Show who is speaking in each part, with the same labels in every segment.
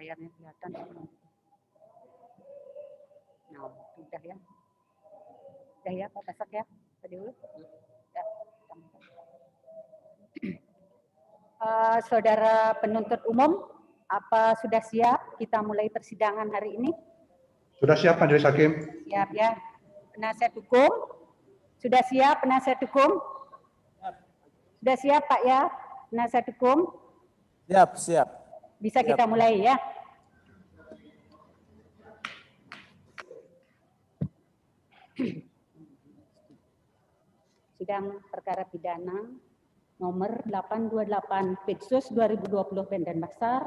Speaker 1: layarnya kelihatan. Nah, udah ya. Udah ya, Pak Tasak ya. Tadi dulu. Ya. Saudara penuntut umum, apa sudah siap kita mulai persidangan hari ini?
Speaker 2: Sudah siap, Majelis Hakim.
Speaker 1: Siap ya. Penasihat hukum, sudah siap penasihat hukum? Sudah siap Pak ya, penasihat hukum?
Speaker 3: Siap.
Speaker 1: Bisa siap. Kita mulai ya. Sidang perkara pidana nomor 828 Pitsus 2020 Denpasar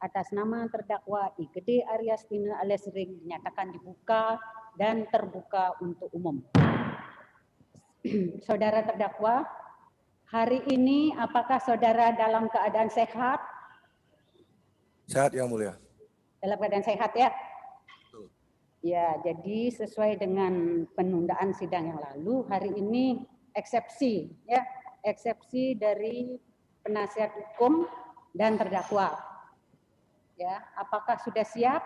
Speaker 1: atas nama terdakwa I. Gede Aryastina alias Jering dinyatakan dibuka dan terbuka untuk umum. Saudara terdakwa, hari ini apakah saudara dalam keadaan sehat?
Speaker 4: Sehat, Yang Mulia.
Speaker 1: Dalam keadaan sehat ya? Ya, jadi sesuai dengan penundaan sidang yang lalu, hari ini eksepsi ya, eksepsi dari penasihat hukum dan terdakwa. Ya, apakah sudah siap?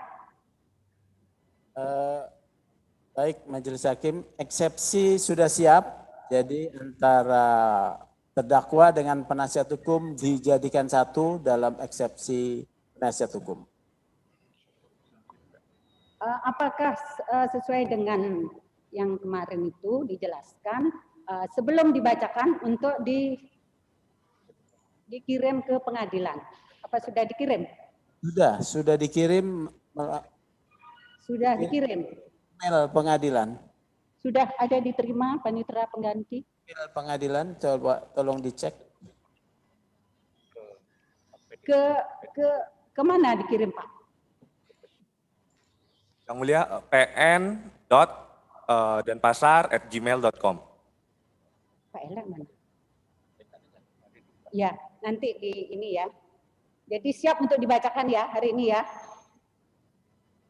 Speaker 3: Baik, Majelis Hakim, eksepsi sudah siap. Jadi antara terdakwa dengan penasihat hukum dijadikan satu dalam eksepsi penasihat hukum.
Speaker 1: Apakah sesuai dengan yang kemarin itu dijelaskan sebelum dibacakan untuk dikirim ke pengadilan? Apa sudah dikirim?
Speaker 3: Sudah dikirim.
Speaker 1: Sudah dikirim.
Speaker 3: Email pengadilan.
Speaker 1: Sudah ada diterima panitera pengganti?
Speaker 3: Email pengadilan, coba tolong dicek.
Speaker 1: Ke mana dikirim Pak?
Speaker 4: Yang Mulia, pn.denpasar@gmail.com.
Speaker 1: Pak Elek mana? Ya, nanti di ini ya. Jadi siap untuk dibacakan ya hari ini ya.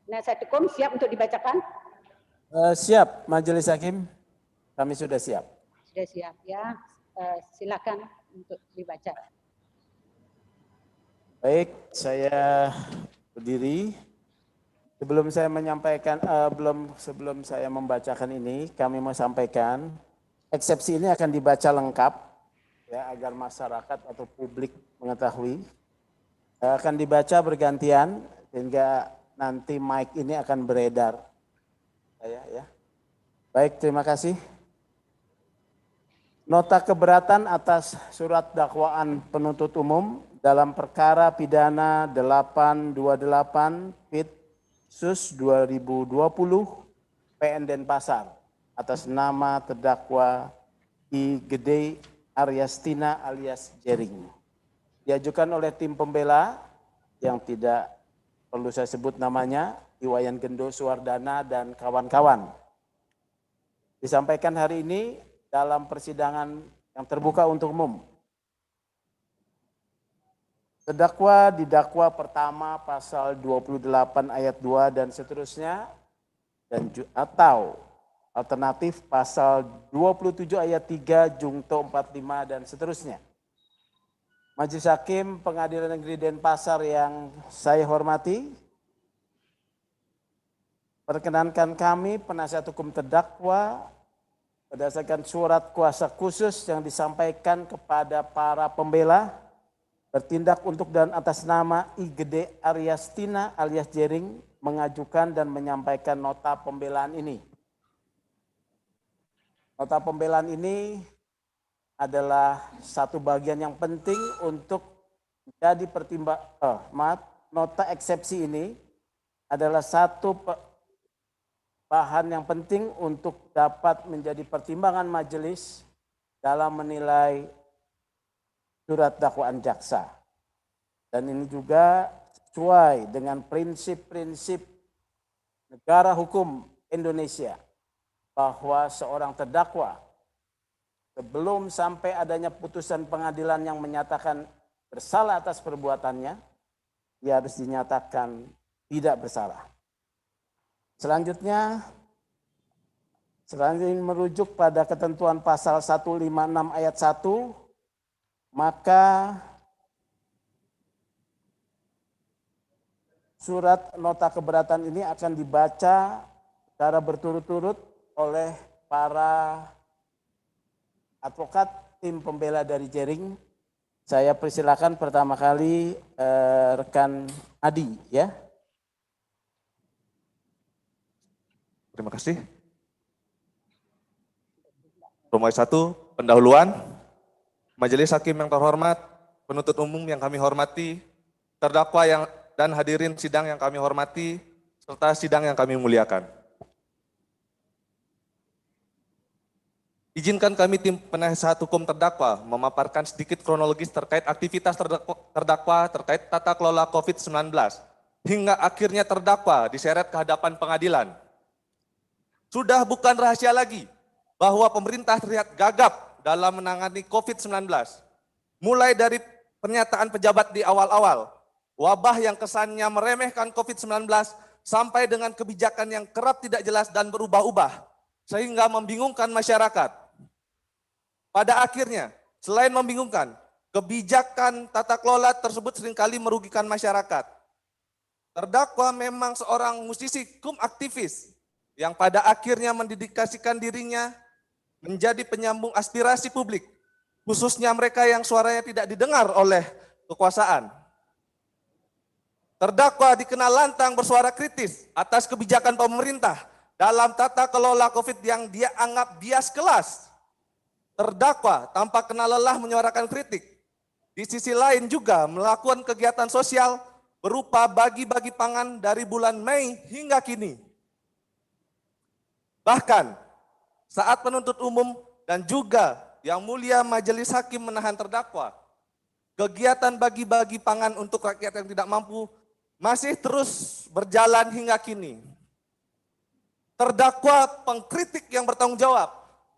Speaker 1: Penasihat hukum siap untuk dibacakan?
Speaker 3: Siap, Majelis Hakim. Kami sudah siap.
Speaker 1: Sudah siap ya. Silakan untuk dibaca.
Speaker 3: Baik, saya berdiri. Sebelum saya menyampaikan, sebelum saya membacakan ini, kami mau sampaikan eksepsi ini akan dibaca lengkap ya agar masyarakat atau publik mengetahui. Akan dibaca bergantian sehingga nanti mic ini akan beredar. Ya. Baik, terima kasih. Nota keberatan atas surat dakwaan penuntut umum dalam perkara pidana 828 Pitsus 2020 PN Denpasar atas nama terdakwa I. Gede Aryastina alias Jering. Diajukan oleh tim pembela yang tidak perlu saya sebut namanya, Iwayan Gendo Suwardana dan kawan-kawan. Disampaikan hari ini dalam persidangan yang terbuka untuk umum. Terdakwa didakwa pertama pasal 28 ayat 2 dan seterusnya, dan atau alternatif pasal 27 ayat 3 Jungto 45 dan seterusnya. Majelis Hakim Pengadilan Negeri Denpasar yang saya hormati, perkenankan kami penasihat hukum terdakwa berdasarkan surat kuasa khusus yang disampaikan kepada para pembela bertindak untuk dan atas nama I. Gede Aryastina alias Jering mengajukan dan menyampaikan nota pembelaan ini. Nota pembelaan ini adalah satu bagian yang penting untuk jadi nota eksepsi ini adalah satu bahan yang penting untuk dapat menjadi pertimbangan majelis dalam menilai surat dakwaan jaksa. Dan ini juga sesuai dengan prinsip-prinsip negara hukum Indonesia bahwa seorang terdakwa sebelum sampai adanya putusan pengadilan yang menyatakan bersalah atas perbuatannya, dia harus dinyatakan tidak bersalah. Selanjutnya merujuk pada ketentuan pasal 156 ayat 1, maka surat nota keberatan ini akan dibaca secara berturut-turut oleh para advokat tim pembela dari Jering. Saya persilakan pertama kali rekan Adi ya.
Speaker 4: Terima kasih. Nomor 1, pendahuluan. Majelis Hakim yang terhormat, penuntut umum yang kami hormati, terdakwa dan hadirin sidang yang kami hormati, serta sidang yang kami muliakan. Izinkan kami tim penasihat hukum terdakwa memaparkan sedikit kronologis terkait aktivitas terdakwa terkait tata kelola COVID-19 hingga akhirnya terdakwa diseret ke hadapan pengadilan. Sudah bukan rahasia lagi bahwa pemerintah terlihat gagap dalam menangani COVID-19. Mulai dari pernyataan pejabat di awal-awal, wabah yang kesannya meremehkan COVID-19 sampai dengan kebijakan yang kerap tidak jelas dan berubah-ubah, sehingga membingungkan masyarakat. Pada akhirnya, selain membingungkan, kebijakan tata kelola tersebut seringkali merugikan masyarakat. Terdakwa memang seorang musisi hukum aktivis yang pada akhirnya mendedikasikan dirinya menjadi penyambung aspirasi publik, khususnya mereka yang suaranya tidak didengar oleh kekuasaan. Terdakwa dikenal lantang bersuara kritis atas kebijakan pemerintah dalam tata kelola COVID yang dia anggap bias kelas. Terdakwa tanpa kenal lelah menyuarakan kritik. Di sisi lain juga melakukan kegiatan sosial berupa bagi-bagi pangan dari bulan Mei hingga kini. Bahkan saat penuntut umum dan juga yang mulia majelis hakim menahan terdakwa, kegiatan bagi-bagi pangan untuk rakyat yang tidak mampu masih terus berjalan hingga kini. Terdakwa pengkritik yang bertanggung jawab,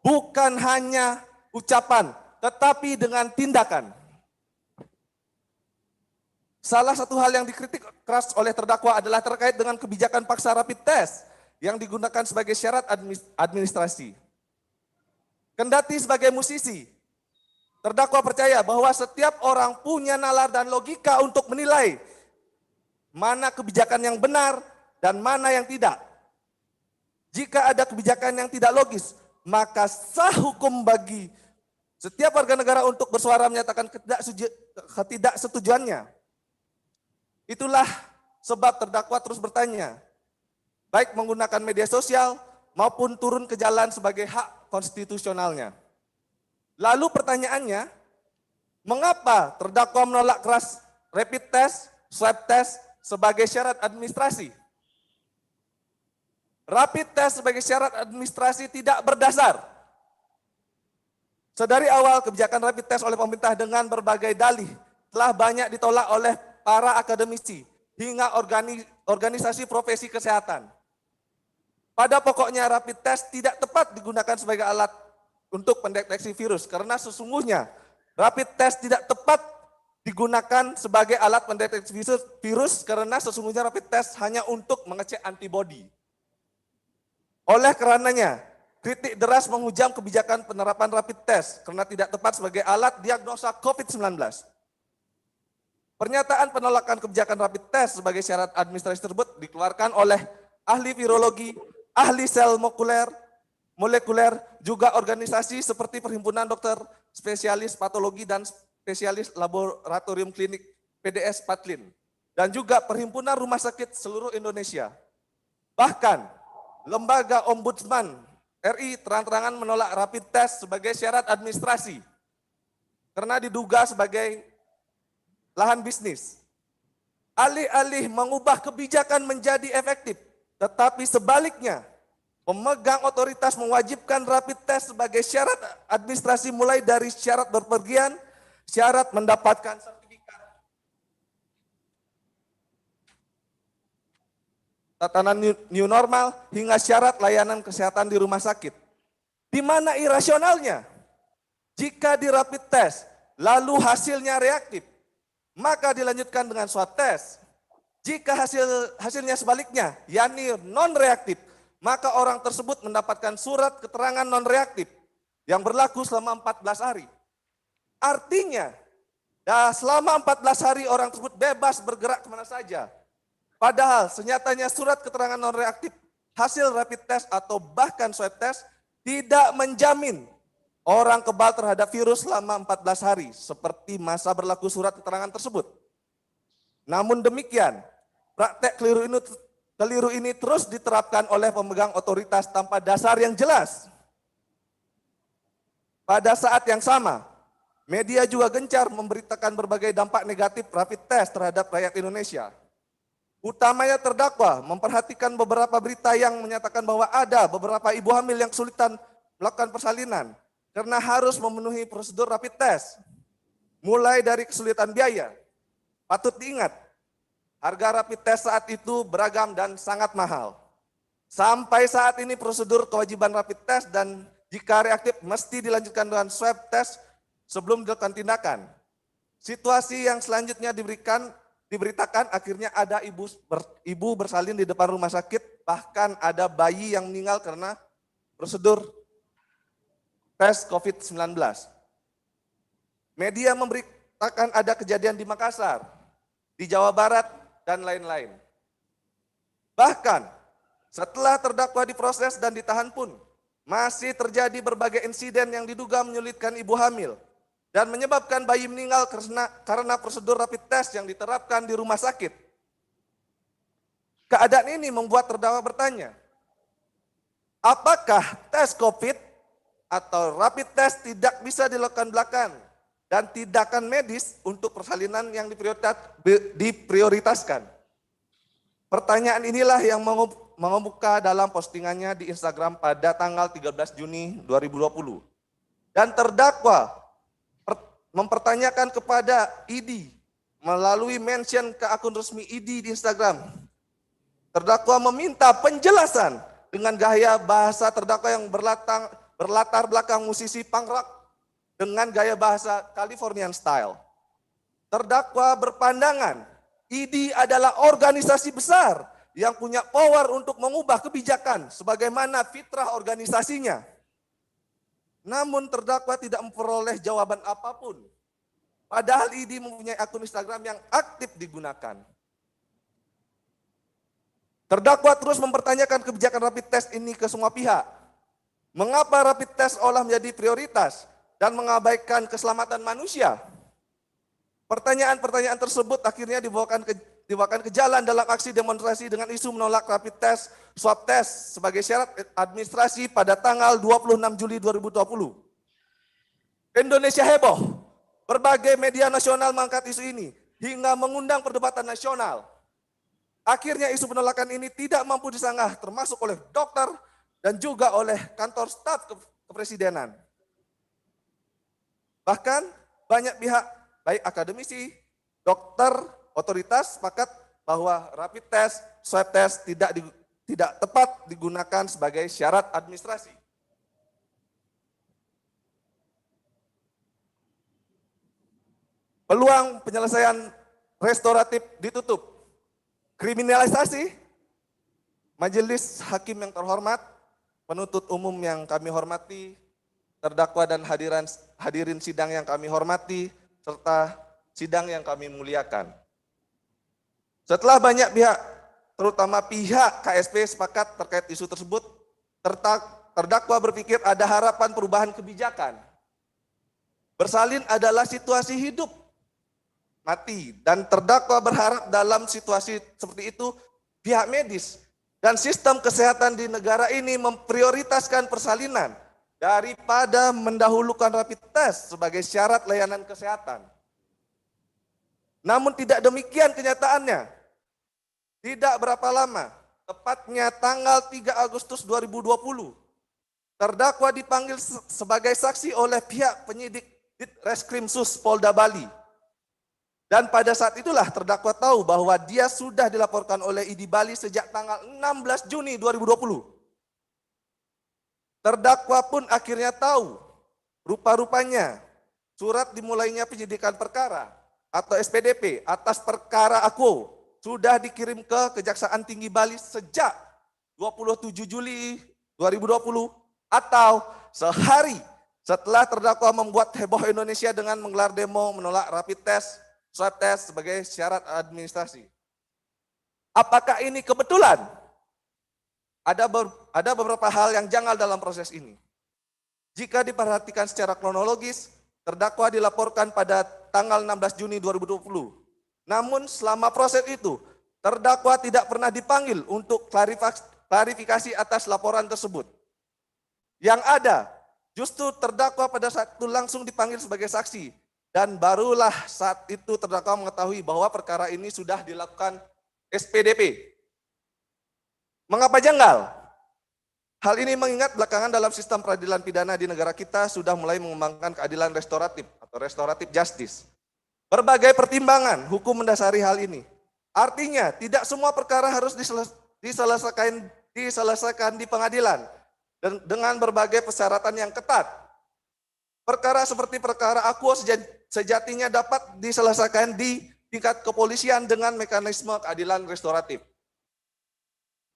Speaker 4: bukan hanya ucapan, tetapi dengan tindakan. Salah satu hal yang dikritik keras oleh terdakwa adalah terkait dengan kebijakan paksa rapid test yang digunakan sebagai syarat administrasi. Kendati sebagai musisi, terdakwa percaya bahwa setiap orang punya nalar dan logika untuk menilai mana kebijakan yang benar dan mana yang tidak. Jika ada kebijakan yang tidak logis, maka sah hukum bagi setiap warga negara untuk bersuara menyatakan ketidaksetujuannya. Itulah sebab terdakwa terus bertanya, baik menggunakan media sosial maupun turun ke jalan sebagai hak konstitusionalnya. Lalu pertanyaannya, mengapa terdakwa menolak keras rapid test, swab test sebagai syarat administrasi? Rapid test sebagai syarat administrasi tidak berdasar. Sedari awal kebijakan rapid test oleh pemerintah dengan berbagai dalih telah banyak ditolak oleh para akademisi hingga organisasi profesi kesehatan. Pada pokoknya rapid test tidak tepat digunakan sebagai alat untuk pendeteksi virus karena sesungguhnya rapid test tidak tepat digunakan sebagai alat pendeteksi virus karena sesungguhnya rapid test hanya untuk mengecek antibodi. Oleh karenanya, kritik deras menghujam kebijakan penerapan rapid test karena tidak tepat sebagai alat diagnosa COVID-19. Pernyataan penolakan kebijakan rapid test sebagai syarat administrasi tersebut dikeluarkan oleh ahli virologi, ahli sel molekuler, juga organisasi seperti Perhimpunan Dokter Spesialis Patologi dan Spesialis Laboratorium Klinik PDS Patlin, dan juga Perhimpunan Rumah Sakit seluruh Indonesia. Bahkan, Lembaga Ombudsman RI terang-terangan menolak rapid test sebagai syarat administrasi karena diduga sebagai lahan bisnis. Alih-alih mengubah kebijakan menjadi efektif, tetapi sebaliknya, pemegang otoritas mewajibkan rapid test sebagai syarat administrasi mulai dari syarat berpergian, syarat mendapatkan sertifikat tatanan new normal, hingga syarat layanan kesehatan di rumah sakit. Di mana irasionalnya? Jika di rapid test, lalu hasilnya reaktif, maka dilanjutkan dengan swab test. Jika hasilnya sebaliknya, yakni non-reaktif, maka orang tersebut mendapatkan surat keterangan non-reaktif yang berlaku selama 14 hari. Artinya, selama 14 hari orang tersebut bebas bergerak kemana saja. Padahal senyatanya surat keterangan non-reaktif hasil rapid test atau bahkan swab test tidak menjamin orang kebal terhadap virus selama 14 hari seperti masa berlaku surat keterangan tersebut. Namun demikian, praktek keliru ini terus diterapkan oleh pemegang otoritas tanpa dasar yang jelas. Pada saat yang sama, media juga gencar memberitakan berbagai dampak negatif rapid test terhadap rakyat Indonesia. Utamanya terdakwa memperhatikan beberapa berita yang menyatakan bahwa ada beberapa ibu hamil yang kesulitan melakukan persalinan karena harus memenuhi prosedur rapid test. Mulai dari kesulitan biaya. Patut diingat, harga rapid test saat itu beragam dan sangat mahal. Sampai saat ini prosedur kewajiban rapid test dan jika reaktif mesti dilanjutkan dengan swab test sebelum dilakukan tindakan. Situasi yang selanjutnya diberitakan akhirnya ada ibu bersalin di depan rumah sakit, bahkan ada bayi yang meninggal karena prosedur tes COVID-19. Media memberitakan ada kejadian di Makassar, di Jawa Barat, dan lain-lain. Bahkan setelah terdakwa diproses dan ditahan pun, masih terjadi berbagai insiden yang diduga menyulitkan ibu hamil dan menyebabkan bayi meninggal karena prosedur rapid test yang diterapkan di rumah sakit. Keadaan ini membuat terdakwa bertanya, apakah tes COVID atau rapid test tidak bisa dilakukan belakangan dan tindakan medis untuk persalinan yang diprioritaskan? Pertanyaan inilah yang mengemuka dalam postingannya di Instagram pada tanggal 13 Juni 2020. Dan terdakwa mempertanyakan kepada ID melalui mention ke akun resmi ID di Instagram. Terdakwa meminta penjelasan dengan gaya bahasa terdakwa yang berlatar belakang musisi punk rock dengan gaya bahasa Californian style. Terdakwa berpandangan ID adalah organisasi besar yang punya power untuk mengubah kebijakan sebagaimana fitrah organisasinya. Namun terdakwa tidak memperoleh jawaban apapun. Padahal ID mempunyai akun Instagram yang aktif digunakan. Terdakwa terus mempertanyakan kebijakan rapid test ini ke semua pihak. Mengapa rapid test olah menjadi prioritas dan mengabaikan keselamatan manusia? Pertanyaan-pertanyaan tersebut akhirnya dibawakan ke jalan dalam aksi demonstrasi dengan isu menolak rapid test, swab test sebagai syarat administrasi pada tanggal 26 Juli 2020. Indonesia heboh, berbagai media nasional mengangkat isu ini hingga mengundang perdebatan nasional. Akhirnya isu penolakan ini tidak mampu disanggah termasuk oleh dokter dan juga oleh kantor staf kepresidenan. Bahkan banyak pihak baik akademisi, dokter, otoritas sepakat bahwa rapid test, swab test tidak tepat digunakan sebagai syarat administrasi. Peluang penyelesaian restoratif ditutup. Kriminalisasi, majelis hakim yang terhormat, penuntut umum yang kami hormati, terdakwa dan hadirin sidang yang kami hormati, serta sidang yang kami muliakan. Setelah banyak pihak, terutama pihak KSP sepakat terkait isu tersebut, terdakwa berpikir ada harapan perubahan kebijakan. Bersalin adalah situasi hidup, mati, dan terdakwa berharap dalam situasi seperti itu, pihak medis dan sistem kesehatan di negara ini memprioritaskan persalinan daripada mendahulukan rapid test sebagai syarat layanan kesehatan. Namun tidak demikian kenyataannya. Tidak berapa lama, tepatnya tanggal 3 Agustus 2020, terdakwa dipanggil sebagai saksi oleh pihak penyidik Ditreskrimsus Polda Bali. Dan pada saat itulah terdakwa tahu bahwa dia sudah dilaporkan oleh ID Bali sejak tanggal 16 Juni 2020. Terdakwa pun akhirnya tahu, rupa-rupanya surat dimulainya penyidikan perkara atau SPDP atas perkara Aku sudah dikirim ke Kejaksaan Tinggi Bali sejak 27 Juli 2020 atau sehari setelah terdakwa membuat heboh Indonesia dengan menggelar demo menolak rapid test, swab test sebagai syarat administrasi. Apakah ini kebetulan? Ada beberapa hal yang janggal dalam proses ini. Jika diperhatikan secara kronologis, terdakwa dilaporkan pada tanggal 16 Juni 2020. Namun selama proses itu, terdakwa tidak pernah dipanggil untuk klarifikasi atas laporan tersebut. Yang ada, justru terdakwa pada saat itu langsung dipanggil sebagai saksi. Dan barulah saat itu terdakwa mengetahui bahwa perkara ini sudah dilakukan SPDP. Mengapa janggal? Hal ini mengingat belakangan dalam sistem peradilan pidana di negara kita sudah mulai mengembangkan keadilan restoratif atau restoratif justice. Berbagai pertimbangan hukum mendasari hal ini. Artinya tidak semua perkara harus diselesaikan di pengadilan dengan berbagai persyaratan yang ketat. Perkara seperti perkara akuo sejatinya dapat diselesaikan di tingkat kepolisian dengan mekanisme keadilan restoratif.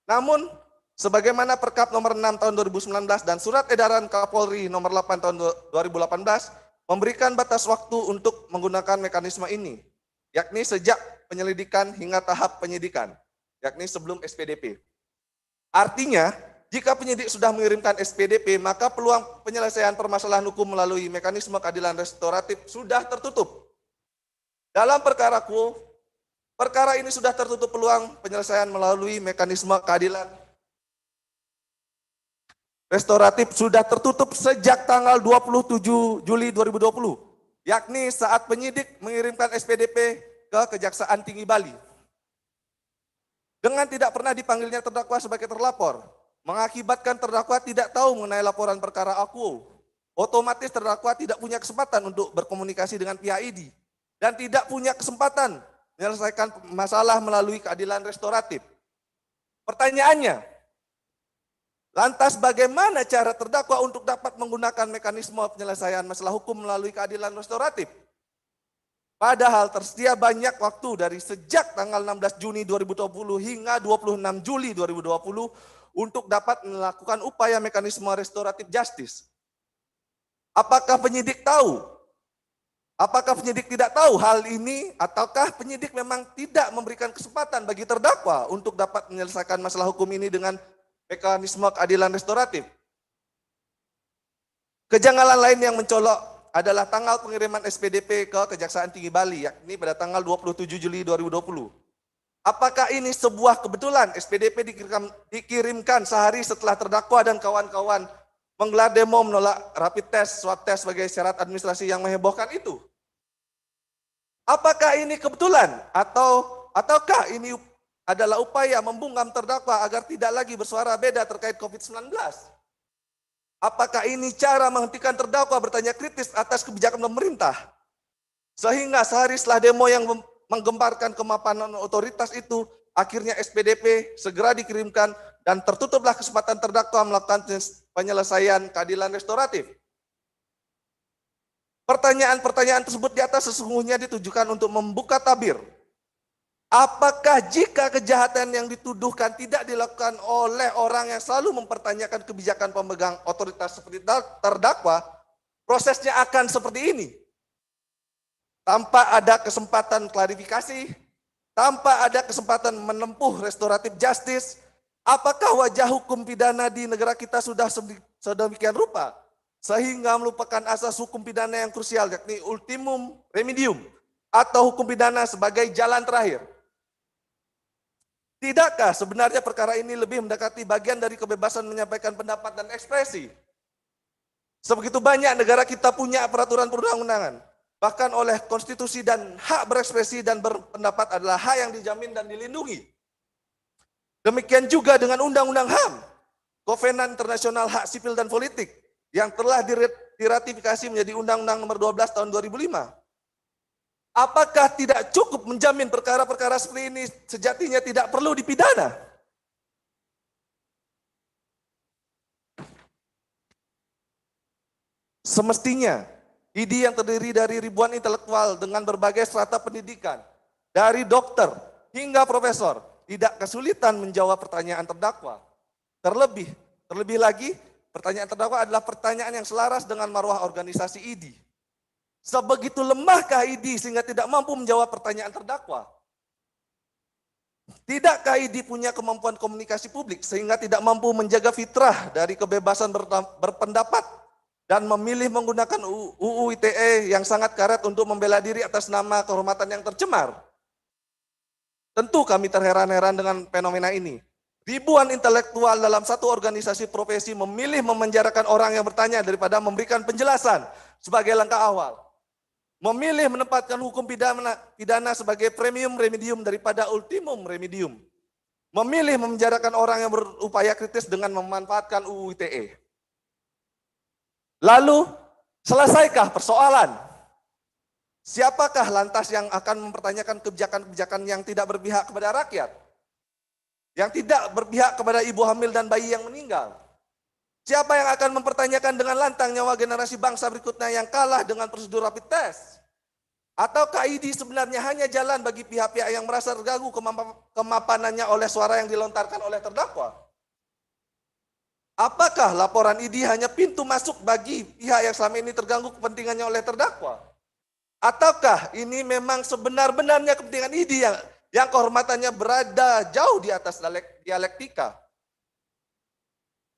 Speaker 4: Namun, sebagaimana Perkap nomor 6 tahun 2019 dan Surat Edaran Kapolri nomor 8 tahun 2018 memberikan batas waktu untuk menggunakan mekanisme ini, yakni sejak penyelidikan hingga tahap penyidikan, yakni sebelum SPDP. Artinya, jika penyidik sudah mengirimkan SPDP, maka peluang penyelesaian permasalahan hukum melalui mekanisme keadilan restoratif sudah tertutup. Dalam perkara akuo, perkara ini sudah tertutup peluang penyelesaian melalui mekanisme keadilan restoratif sudah tertutup sejak tanggal 27 Juli 2020, yakni saat penyidik mengirimkan SPDP ke Kejaksaan Tinggi Bali. Dengan tidak pernah dipanggilnya terdakwa sebagai terlapor, mengakibatkan terdakwa tidak tahu mengenai laporan perkara akuo. Otomatis terdakwa tidak punya kesempatan untuk berkomunikasi dengan pihak ID dan tidak punya kesempatan menyelesaikan masalah melalui keadilan restoratif. Pertanyaannya, lantas bagaimana cara terdakwa untuk dapat menggunakan mekanisme penyelesaian masalah hukum melalui keadilan restoratif? Padahal tersedia banyak waktu dari sejak tanggal 16 Juni 2020 hingga 26 Juli 2020 untuk dapat melakukan upaya mekanisme restoratif justice. Apakah penyidik tahu? Apakah penyidik tidak tahu hal ini ataukah penyidik memang tidak memberikan kesempatan bagi terdakwa untuk dapat menyelesaikan masalah hukum ini dengan mekanisme keadilan restoratif? Kejanggalan lain yang mencolok adalah tanggal pengiriman SPDP ke Kejaksaan Tinggi Bali, yakni pada tanggal 27 Juli 2020. Apakah ini sebuah kebetulan SPDP dikirimkan sehari setelah terdakwa dan kawan-kawan menggelar demo menolak rapid test, swab test sebagai syarat administrasi yang menghebohkan itu? Apakah ini kebetulan ataukah ini adalah upaya membungkam terdakwa agar tidak lagi bersuara beda terkait COVID-19? Apakah ini cara menghentikan terdakwa bertanya kritis atas kebijakan pemerintah? Sehingga sehari setelah demo yang menggemparkan kemapanan otoritas itu, akhirnya SPDP segera dikirimkan dan tertutuplah kesempatan terdakwa melakukan penyelesaian keadilan restoratif. Pertanyaan-pertanyaan tersebut di atas sesungguhnya ditujukan untuk membuka tabir. Apakah jika kejahatan yang dituduhkan tidak dilakukan oleh orang yang selalu mempertanyakan kebijakan pemegang otoritas seperti terdakwa, prosesnya akan seperti ini? Tanpa ada kesempatan klarifikasi, tanpa ada kesempatan menempuh restoratif justice, apakah wajah hukum pidana di negara kita sudah sedemikian rupa sehingga melupakan asas hukum pidana yang krusial, yakni ultimum remedium atau hukum pidana sebagai jalan terakhir? Tidakkah sebenarnya perkara ini lebih mendekati bagian dari kebebasan menyampaikan pendapat dan ekspresi? Sebegitu banyak negara kita punya peraturan perundang-undangan, bahkan oleh konstitusi, dan hak berekspresi dan berpendapat adalah hak yang dijamin dan dilindungi. Demikian juga dengan Undang-Undang HAM, Kovenan Internasional Hak Sipil dan Politik, yang telah diratifikasi menjadi Undang-Undang nomor 12 tahun 2005. Apakah tidak cukup menjamin perkara-perkara seperti ini sejatinya tidak perlu dipidana? Semestinya, ID yang terdiri dari ribuan intelektual dengan berbagai strata pendidikan, dari dokter hingga profesor, tidak kesulitan menjawab pertanyaan terdakwa. Terlebih lagi, pertanyaan terdakwa adalah pertanyaan yang selaras dengan marwah organisasi ID. Sebegitu lemahkah ID sehingga tidak mampu menjawab pertanyaan terdakwa? Tidakkah ID punya kemampuan komunikasi publik sehingga tidak mampu menjaga fitrah dari kebebasan berpendapat dan memilih menggunakan UU ITE yang sangat karet untuk membela diri atas nama kehormatan yang tercemar? Tentu kami terheran-heran dengan fenomena ini. Ribuan intelektual dalam satu organisasi profesi memilih memenjarakan orang yang bertanya daripada memberikan penjelasan sebagai langkah awal. Memilih menempatkan hukum pidana sebagai premium remedium daripada ultimum remedium. Memilih memenjarakan orang yang berupaya kritis dengan memanfaatkan UU ITE. Lalu, selesaikah persoalan? Siapakah lantas yang akan mempertanyakan kebijakan-kebijakan yang tidak berpihak kepada rakyat? Yang tidak berpihak kepada ibu hamil dan bayi yang meninggal? Siapa yang akan mempertanyakan dengan lantang nyawa generasi bangsa berikutnya yang kalah dengan prosedur rapid test? Atau ID sebenarnya hanya jalan bagi pihak-pihak yang merasa terganggu kemapanannya oleh suara yang dilontarkan oleh terdakwa? Apakah laporan ID hanya pintu masuk bagi pihak yang selama ini terganggu kepentingannya oleh terdakwa? Ataukah ini memang sebenar-benarnya kepentingan ID yang kehormatannya berada jauh di atas dialektika?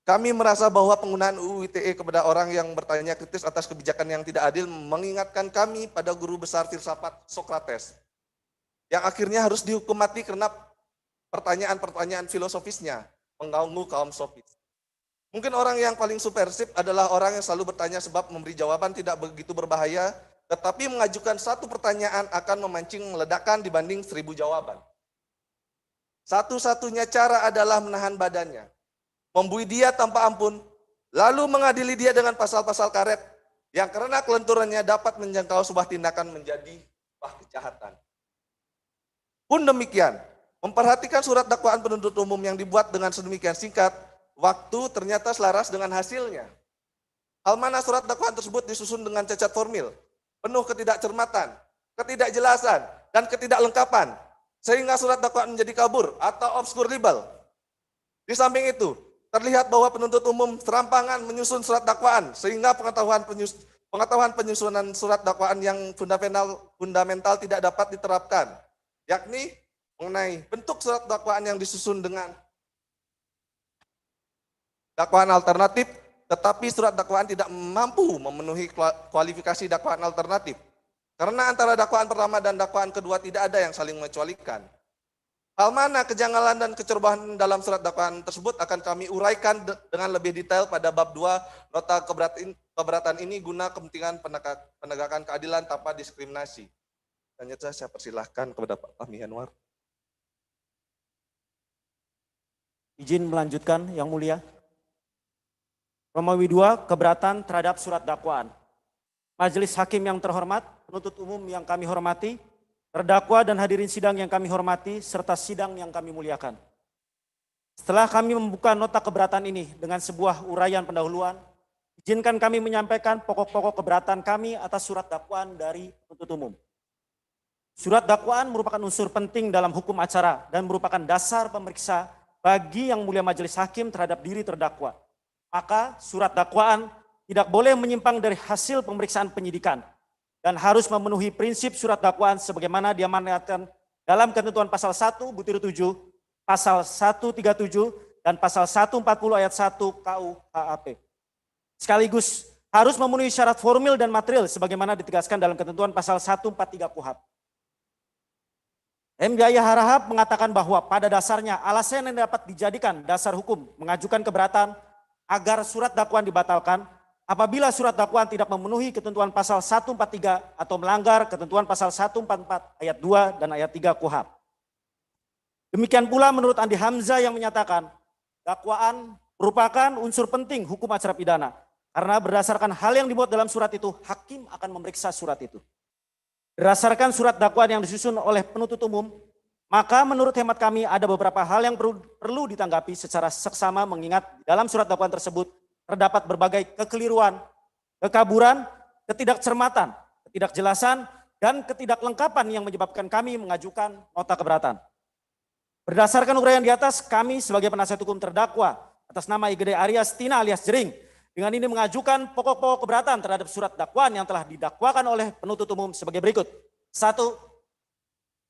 Speaker 4: Kami merasa bahwa penggunaan UU ITE kepada orang yang bertanya kritis atas kebijakan yang tidak adil mengingatkan kami pada guru besar filsafat Sokrates, yang akhirnya harus dihukum mati karena pertanyaan-pertanyaan filosofisnya mengganggu kaum sofis. Mungkin orang yang paling subversif adalah orang yang selalu bertanya sebab memberi jawaban tidak begitu berbahaya, tetapi mengajukan satu pertanyaan akan memancing ledakan dibanding 1000 jawaban. Satu-satunya cara adalah menahan badannya, membui dia tanpa ampun, lalu mengadili dia dengan pasal-pasal karet yang karena kelenturannya dapat menjangkau sebuah tindakan menjadi sebuah kejahatan. Pun demikian, memperhatikan surat dakwaan penuntut umum yang dibuat dengan sedemikian singkat, waktu ternyata selaras dengan hasilnya. Hal mana surat dakwaan tersebut disusun dengan cacat formil, penuh ketidakcermatan, ketidakjelasan, dan ketidaklengkapan, sehingga surat dakwaan menjadi kabur atau obscure libel. Di samping itu, terlihat bahwa penuntut umum serampangan menyusun surat dakwaan sehingga pengetahuan penyusunan surat dakwaan yang fundamental tidak dapat diterapkan, yakni mengenai bentuk surat dakwaan yang disusun dengan dakwaan alternatif, tetapi surat dakwaan tidak mampu memenuhi kualifikasi dakwaan alternatif. Karena antara dakwaan pertama dan dakwaan kedua tidak ada yang saling mengecualikan. Hal mana kejanggalan dan kecerobohan dalam surat dakwaan tersebut akan kami uraikan dengan lebih detail pada bab 2 nota keberatan ini guna kepentingan penegakan keadilan tanpa diskriminasi. Selanjutnya saya persilahkan kepada Pak Fahmi Anwar.
Speaker 5: Izin melanjutkan Yang Mulia. Romawi 2, keberatan terhadap surat dakwaan. Majelis Hakim yang terhormat, penuntut umum yang kami hormati, terdakwa dan hadirin sidang yang kami hormati, serta sidang yang kami muliakan. Setelah kami membuka nota keberatan ini dengan sebuah uraian pendahuluan, izinkan kami menyampaikan pokok-pokok keberatan kami atas surat dakwaan dari penuntut umum. Surat dakwaan merupakan unsur penting dalam hukum acara dan merupakan dasar pemeriksa bagi yang mulia majelis hakim terhadap diri terdakwa. Maka surat dakwaan tidak boleh menyimpang dari hasil pemeriksaan penyidikan dan harus memenuhi prinsip surat dakwaan sebagaimana diamanatkan dalam ketentuan pasal 1 butir 7, pasal 137 dan pasal 140 ayat 1 KUHP. Sekaligus harus memenuhi syarat formil dan material sebagaimana ditegaskan dalam ketentuan pasal 143 KUHP. M. Jaya Harahap mengatakan bahwa pada dasarnya alasan yang dapat dijadikan dasar hukum mengajukan keberatan agar surat dakwaan dibatalkan apabila surat dakwaan tidak memenuhi ketentuan pasal 143 atau melanggar ketentuan pasal 144 ayat 2 dan ayat 3 KUHP. Demikian pula menurut Andi Hamzah yang menyatakan dakwaan merupakan unsur penting hukum acara pidana karena berdasarkan hal yang dimuat dalam surat itu, hakim akan memeriksa surat itu. Berdasarkan surat dakwaan yang disusun oleh penuntut umum, maka menurut hemat kami ada beberapa hal yang perlu ditanggapi secara seksama mengingat dalam surat dakwaan tersebut terdapat berbagai kekeliruan, kekaburan, ketidakcermatan, ketidakjelasan, dan ketidaklengkapan yang menyebabkan kami mengajukan nota keberatan. Berdasarkan uraian di atas, kami sebagai penasihat hukum terdakwa atas nama IGD Aryas Tina alias Jering, dengan ini mengajukan pokok-pokok keberatan terhadap surat dakwaan yang telah didakwakan oleh penuntut umum sebagai berikut. 1.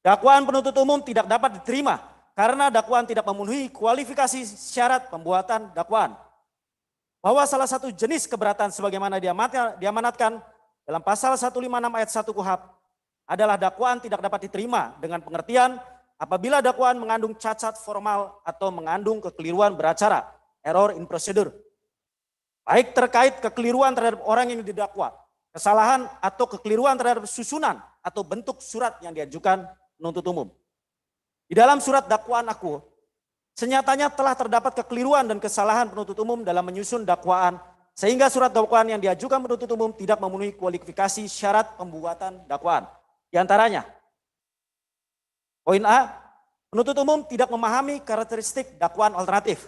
Speaker 5: Dakwaan penuntut umum tidak dapat diterima karena dakwaan tidak memenuhi kualifikasi syarat pembuatan dakwaan. Bahwa salah satu jenis keberatan sebagaimana diamanatkan dalam pasal 156 ayat 1 KUHP adalah dakwaan tidak dapat diterima dengan pengertian apabila dakwaan mengandung cacat formal atau mengandung kekeliruan beracara, error in procedure. Baik terkait kekeliruan terhadap orang yang didakwa, kesalahan atau kekeliruan terhadap susunan atau bentuk surat yang diajukan penuntut umum. Di dalam surat dakwaan akuo, senyatanya telah terdapat kekeliruan dan kesalahan penuntut umum dalam menyusun dakwaan, sehingga surat dakwaan yang diajukan penuntut umum tidak memenuhi kualifikasi syarat pembuatan dakwaan. Di antaranya, poin A, penuntut umum tidak memahami karakteristik dakwaan alternatif.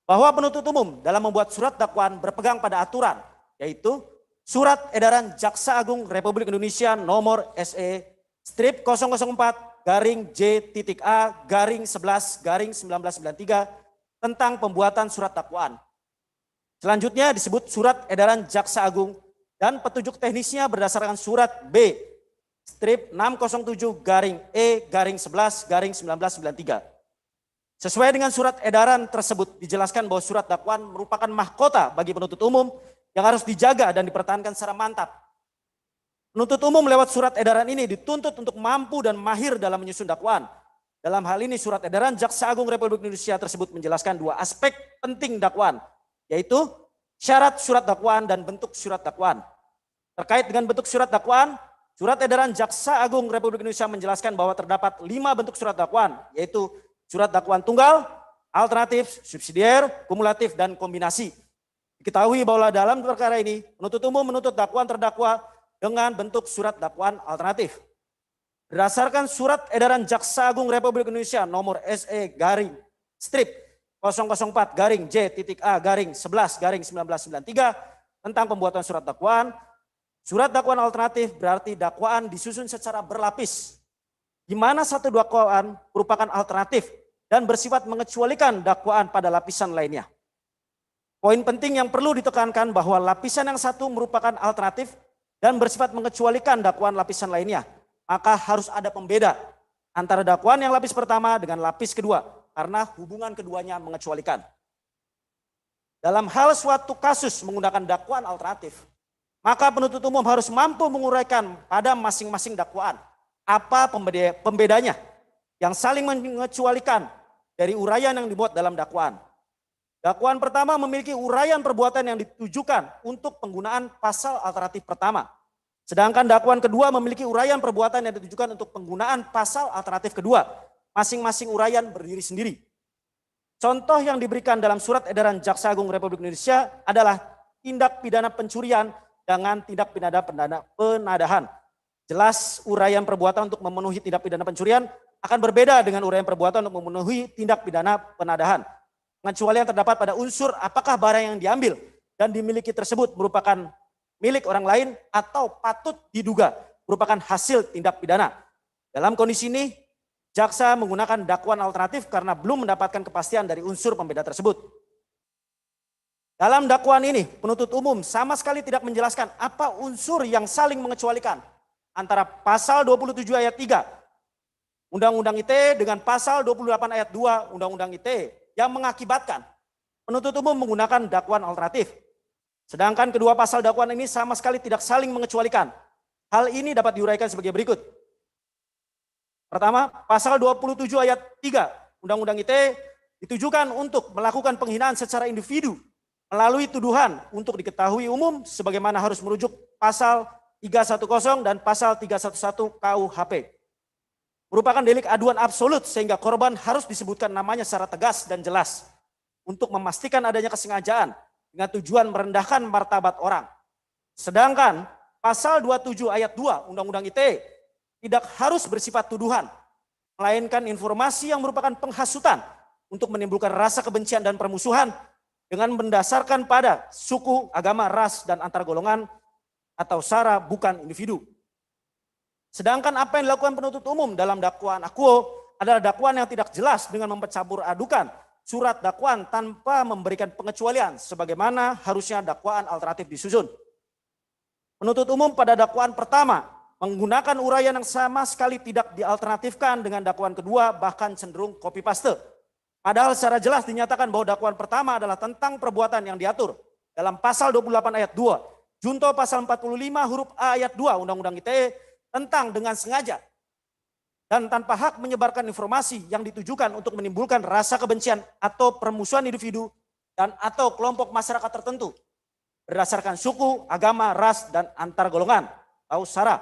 Speaker 5: Bahwa penuntut umum dalam membuat surat dakwaan berpegang pada aturan, yaitu Surat Edaran Jaksa Agung Republik Indonesia nomor SE strip 004-J.A-11-1993 tentang pembuatan surat dakwaan. Selanjutnya disebut Surat Edaran Jaksa Agung dan petunjuk teknisnya berdasarkan surat B strip 607-E-11-1993. Sesuai dengan surat edaran tersebut dijelaskan bahwa surat dakwaan merupakan mahkota bagi penuntut umum yang harus dijaga dan dipertahankan secara mantap. Penuntut umum lewat surat edaran ini dituntut untuk mampu dan mahir dalam menyusun dakwaan. Dalam hal ini surat edaran Jaksa Agung Republik Indonesia tersebut menjelaskan dua aspek penting dakwaan, yaitu syarat surat dakwaan dan bentuk surat dakwaan. Terkait dengan bentuk surat dakwaan, surat edaran Jaksa Agung Republik Indonesia menjelaskan bahwa terdapat 5 bentuk surat dakwaan, yaitu surat dakwaan tunggal, alternatif, subsidiar, kumulatif, dan kombinasi. Diketahui bahwa dalam perkara ini, penuntut umum menuntut dakwaan terdakwa dengan bentuk surat dakwaan alternatif. Berdasarkan surat edaran Jaksa Agung Republik Indonesia nomor SE garing strip 004-J.A-11-1993 tentang pembuatan surat dakwaan alternatif berarti dakwaan disusun secara berlapis, di mana satu dakwaan merupakan alternatif dan bersifat mengecualikan dakwaan pada lapisan lainnya. Poin penting yang perlu ditekankan bahwa lapisan yang satu merupakan alternatif dan bersifat mengecualikan dakwaan lapisan lainnya. Maka harus ada pembeda antara dakwaan yang lapis pertama dengan lapis kedua karena hubungan keduanya mengecualikan. Dalam hal suatu kasus menggunakan dakwaan alternatif, maka penuntut umum harus mampu menguraikan pada masing-masing dakwaan apa pembedanya yang saling mengecualikan dari uraian yang dimuat dalam dakwaan. Dakwaan pertama memiliki uraian perbuatan yang ditujukan untuk penggunaan pasal alternatif pertama. Sedangkan dakwaan kedua memiliki uraian perbuatan yang ditujukan untuk penggunaan pasal alternatif kedua. Masing-masing uraian berdiri sendiri. Contoh yang diberikan dalam surat edaran Jaksa Agung Republik Indonesia adalah tindak pidana pencurian dengan tindak pidana penadahan. Jelas uraian perbuatan untuk memenuhi tindak pidana pencurian akan berbeda dengan uraian perbuatan untuk memenuhi tindak pidana penadahan. Pengecualian terdapat pada unsur apakah barang yang diambil dan dimiliki tersebut merupakan milik orang lain atau patut diduga merupakan hasil tindak pidana. Dalam kondisi ini, jaksa menggunakan dakwaan alternatif karena belum mendapatkan kepastian dari unsur pembeda tersebut. Dalam dakwaan ini, penuntut umum sama sekali tidak menjelaskan apa unsur yang saling mengecualikan antara pasal 27 ayat 3 Undang-Undang ITE dengan pasal 28 ayat 2 Undang-Undang ITE yang mengakibatkan penuntut umum menggunakan dakwaan alternatif. Sedangkan kedua pasal dakwaan ini sama sekali tidak saling mengecualikan. Hal ini dapat diuraikan sebagai berikut. Pertama, pasal 27 ayat 3 Undang-Undang ITE ditujukan untuk melakukan penghinaan secara individu melalui tuduhan untuk diketahui umum sebagaimana harus merujuk pasal 310 dan pasal 311 KUHP. Merupakan delik aduan absolut sehingga korban harus disebutkan namanya secara tegas dan jelas untuk memastikan adanya kesengajaan dengan tujuan merendahkan martabat orang. Sedangkan pasal 27 ayat 2 Undang-Undang ITE tidak harus bersifat tuduhan, melainkan informasi yang merupakan penghasutan untuk menimbulkan rasa kebencian dan permusuhan dengan mendasarkan pada suku, agama, ras, dan antar golongan atau sara bukan individu. Sedangkan apa yang dilakukan penuntut umum dalam dakwaan akuo adalah dakwaan yang tidak jelas dengan mempercampur adukan surat dakwaan tanpa memberikan pengecualian sebagaimana harusnya dakwaan alternatif disusun. Penuntut umum pada dakwaan pertama menggunakan uraian yang sama sekali tidak dialternatifkan dengan dakwaan kedua, bahkan cenderung copy paste. Padahal secara jelas dinyatakan bahwa dakwaan pertama adalah tentang perbuatan yang diatur dalam pasal 28 ayat 2, junto pasal 45 huruf A ayat 2 Undang-Undang ITE tentang dengan sengaja dan tanpa hak menyebarkan informasi yang ditujukan untuk menimbulkan rasa kebencian atau permusuhan individu dan atau kelompok masyarakat tertentu berdasarkan suku, agama, ras, dan antar golongan atau sara.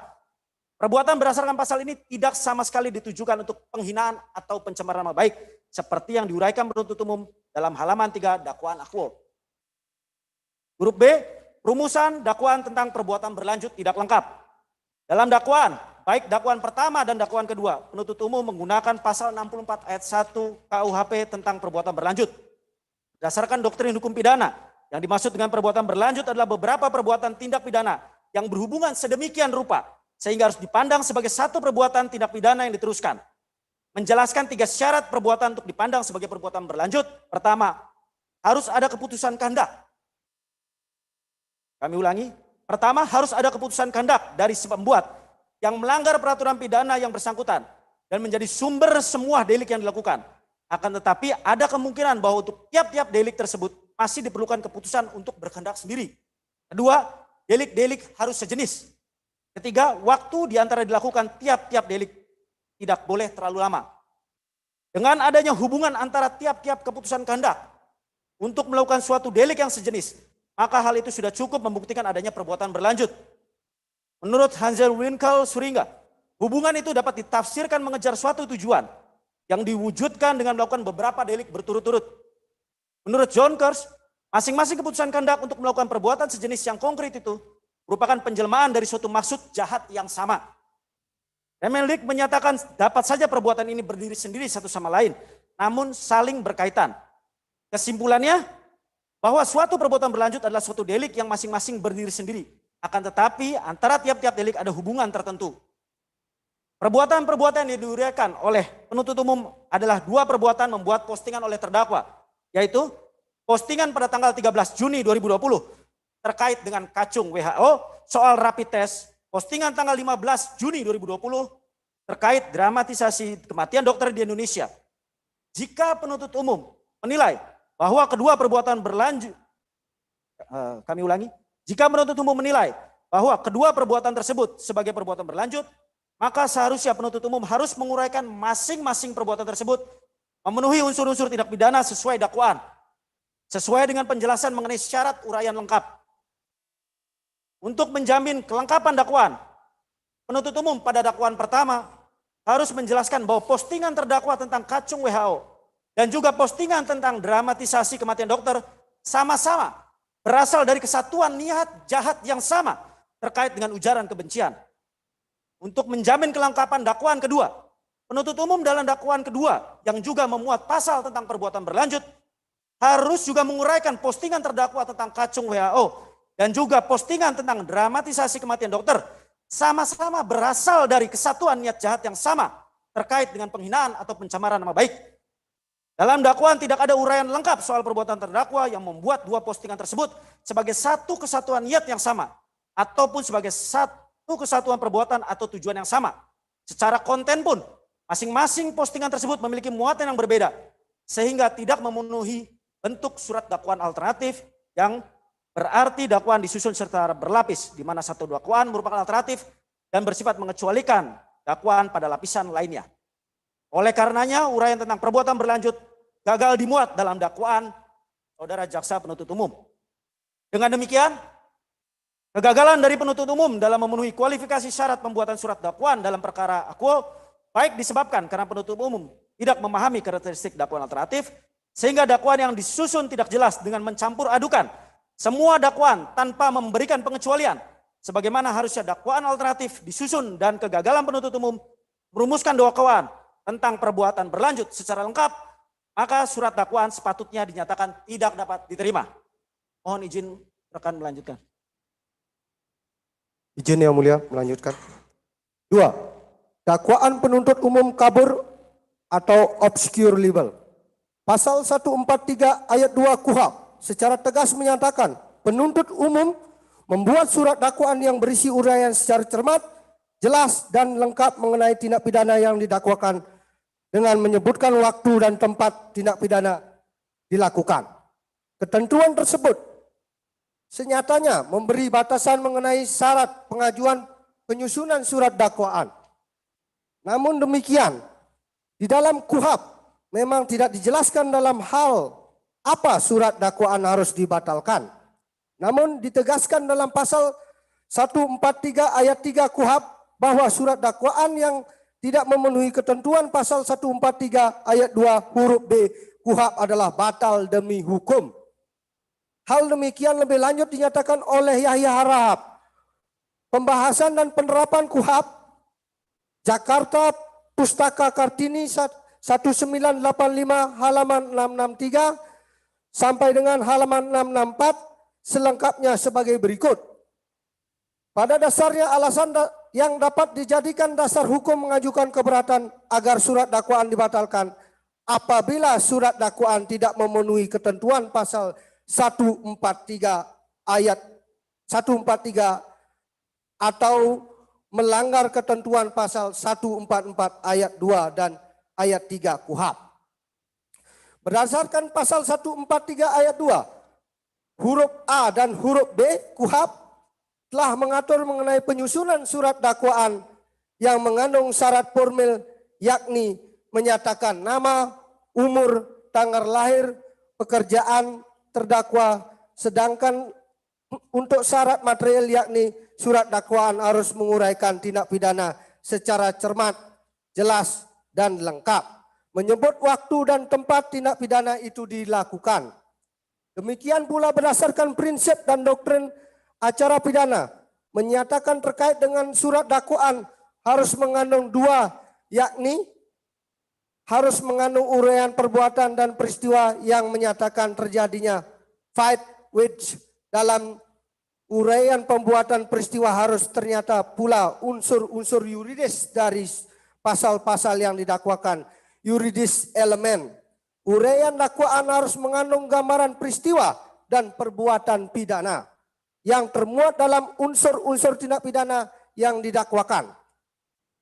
Speaker 5: Perbuatan berdasarkan pasal ini tidak sama sekali ditujukan untuk penghinaan atau pencemaran nama baik seperti yang diuraikan penuntut umum dalam halaman 3 dakwaan akwal. Huruf B, rumusan dakwaan tentang perbuatan berlanjut tidak lengkap. Dalam dakwaan, baik dakwaan pertama dan dakwaan kedua, penuntut umum menggunakan pasal 64 ayat 1 KUHP tentang perbuatan berlanjut. Berdasarkan doktrin hukum pidana, yang dimaksud dengan perbuatan berlanjut adalah beberapa perbuatan tindak pidana yang berhubungan sedemikian rupa sehingga harus dipandang sebagai satu perbuatan tindak pidana yang diteruskan. Menjelaskan 3 syarat perbuatan untuk dipandang sebagai perbuatan berlanjut. Pertama, harus ada keputusan kehendak. Kami ulangi, pertama harus ada keputusan kehendak dari si pembuat yang melanggar peraturan pidana yang bersangkutan dan menjadi sumber semua delik yang dilakukan. Akan tetapi ada kemungkinan bahwa untuk tiap-tiap delik tersebut masih diperlukan keputusan untuk berkehendak sendiri. Kedua, delik-delik harus sejenis. Ketiga, waktu diantara dilakukan tiap-tiap delik tidak boleh terlalu lama. Dengan adanya hubungan antara tiap-tiap keputusan kehendak untuk melakukan suatu delik yang sejenis, maka hal itu sudah cukup membuktikan adanya perbuatan berlanjut. Menurut Hansel Winkel Suringa, hubungan itu dapat ditafsirkan mengejar suatu tujuan yang diwujudkan dengan melakukan beberapa delik berturut-turut. Menurut John Kurz, masing-masing keputusan kehendak untuk melakukan perbuatan sejenis yang konkret itu merupakan penjelmaan dari suatu maksud jahat yang sama. Remenlik menyatakan dapat saja perbuatan ini berdiri sendiri satu sama lain, namun saling berkaitan. Kesimpulannya, bahwa suatu perbuatan berlanjut adalah suatu delik yang masing-masing berdiri sendiri. Akan tetapi antara tiap-tiap delik ada hubungan tertentu. Perbuatan-perbuatan yang diuraikan oleh penuntut umum adalah 2 perbuatan membuat postingan oleh terdakwa, yaitu postingan pada tanggal 13 Juni 2020 terkait dengan kacung WHO soal rapid test, postingan tanggal 15 Juni 2020 terkait dramatisasi kematian dokter di Indonesia. Jika penuntut umum menilai bahwa kedua perbuatan berlanjut, kami ulangi, jika penuntut umum menilai bahwa kedua perbuatan tersebut sebagai perbuatan berlanjut, maka seharusnya penuntut umum harus menguraikan masing-masing perbuatan tersebut memenuhi unsur-unsur tindak pidana sesuai dakwaan, sesuai dengan penjelasan mengenai syarat uraian lengkap. Untuk menjamin kelengkapan dakwaan, penuntut umum pada dakwaan pertama harus menjelaskan bahwa postingan terdakwa tentang kacung WHO dan juga postingan tentang dramatisasi kematian dokter sama-sama berasal dari kesatuan niat jahat yang sama terkait dengan ujaran kebencian. Untuk menjamin kelengkapan dakwaan kedua, penuntut umum dalam dakwaan kedua yang juga memuat pasal tentang perbuatan berlanjut harus juga menguraikan postingan terdakwa tentang kacung WHO dan juga postingan tentang dramatisasi kematian dokter sama-sama berasal dari kesatuan niat jahat yang sama terkait dengan penghinaan atau pencemaran nama baik. Dalam dakwaan tidak ada uraian lengkap soal perbuatan terdakwa yang membuat 2 postingan tersebut sebagai satu kesatuan niat yang sama ataupun sebagai satu kesatuan perbuatan atau tujuan yang sama. Secara konten pun masing-masing postingan tersebut memiliki muatan yang berbeda sehingga tidak memenuhi bentuk surat dakwaan alternatif yang berarti dakwaan disusun secara berlapis, di mana satu dakwaan merupakan alternatif dan bersifat mengecualikan dakwaan pada lapisan lainnya. Oleh karenanya, uraian tentang perbuatan berlanjut gagal dimuat dalam dakwaan saudara jaksa penuntut umum. Dengan demikian, kegagalan dari penuntut umum dalam memenuhi kualifikasi syarat pembuatan surat dakwaan dalam perkara akwal baik disebabkan karena penuntut umum tidak memahami karakteristik dakwaan alternatif, sehingga dakwaan yang disusun tidak jelas dengan mencampur adukan semua dakwaan tanpa memberikan pengecualian, sebagaimana harusnya dakwaan alternatif disusun, dan kegagalan penuntut umum merumuskan dakwaan tentang perbuatan berlanjut secara lengkap, maka surat dakwaan sepatutnya dinyatakan tidak dapat diterima. Mohon izin rekan melanjutkan.
Speaker 6: Izin yang mulia melanjutkan. 2. Dakwaan penuntut umum kabur atau obscure libel. Pasal 143 ayat 2 KUHP secara tegas menyatakan penuntut umum membuat surat dakwaan yang berisi uraian secara cermat, jelas dan lengkap mengenai tindak pidana yang didakwakan dengan menyebutkan waktu dan tempat tindak pidana dilakukan. Ketentuan tersebut senyatanya memberi batasan mengenai syarat pengajuan penyusunan surat dakwaan. Namun demikian, di dalam KUHP memang tidak dijelaskan dalam hal apa surat dakwaan harus dibatalkan. Namun ditegaskan dalam pasal 143 ayat 3 KUHP bahwa surat dakwaan yang tidak memenuhi ketentuan pasal 143 ayat 2 huruf B KUHP adalah batal demi hukum. Hal demikian lebih lanjut dinyatakan oleh Yahya Harahap. Pembahasan dan penerapan KUHP Jakarta Pustaka Kartini 1985 halaman 663 sampai dengan halaman 664 selengkapnya sebagai berikut. Pada dasarnya alasan yang dapat dijadikan dasar hukum mengajukan keberatan agar surat dakwaan dibatalkan apabila surat dakwaan tidak memenuhi ketentuan pasal 143 ayat 143 atau melanggar ketentuan pasal 144 ayat 2 dan ayat 3 KUHP. Berdasarkan pasal 143 ayat 2 huruf A dan huruf B KUHP telah mengatur mengenai penyusunan surat dakwaan yang mengandung syarat formil yakni menyatakan nama, umur, tanggal lahir, pekerjaan terdakwa, sedangkan untuk syarat material yakni surat dakwaan harus menguraikan tindak pidana secara cermat, jelas, dan lengkap. Menyebut waktu dan tempat tindak pidana itu dilakukan. Demikian pula berdasarkan prinsip dan doktrin acara pidana menyatakan terkait dengan surat dakwaan harus mengandung dua, yakni harus mengandung uraian perbuatan dan peristiwa yang menyatakan terjadinya fight which dalam uraian pembuatan peristiwa harus ternyata pula unsur-unsur yuridis dari pasal-pasal yang didakwakan, yuridis elemen. Uraian dakwaan harus mengandung gambaran peristiwa dan perbuatan pidana yang termuat dalam unsur-unsur tindak pidana yang didakwakan.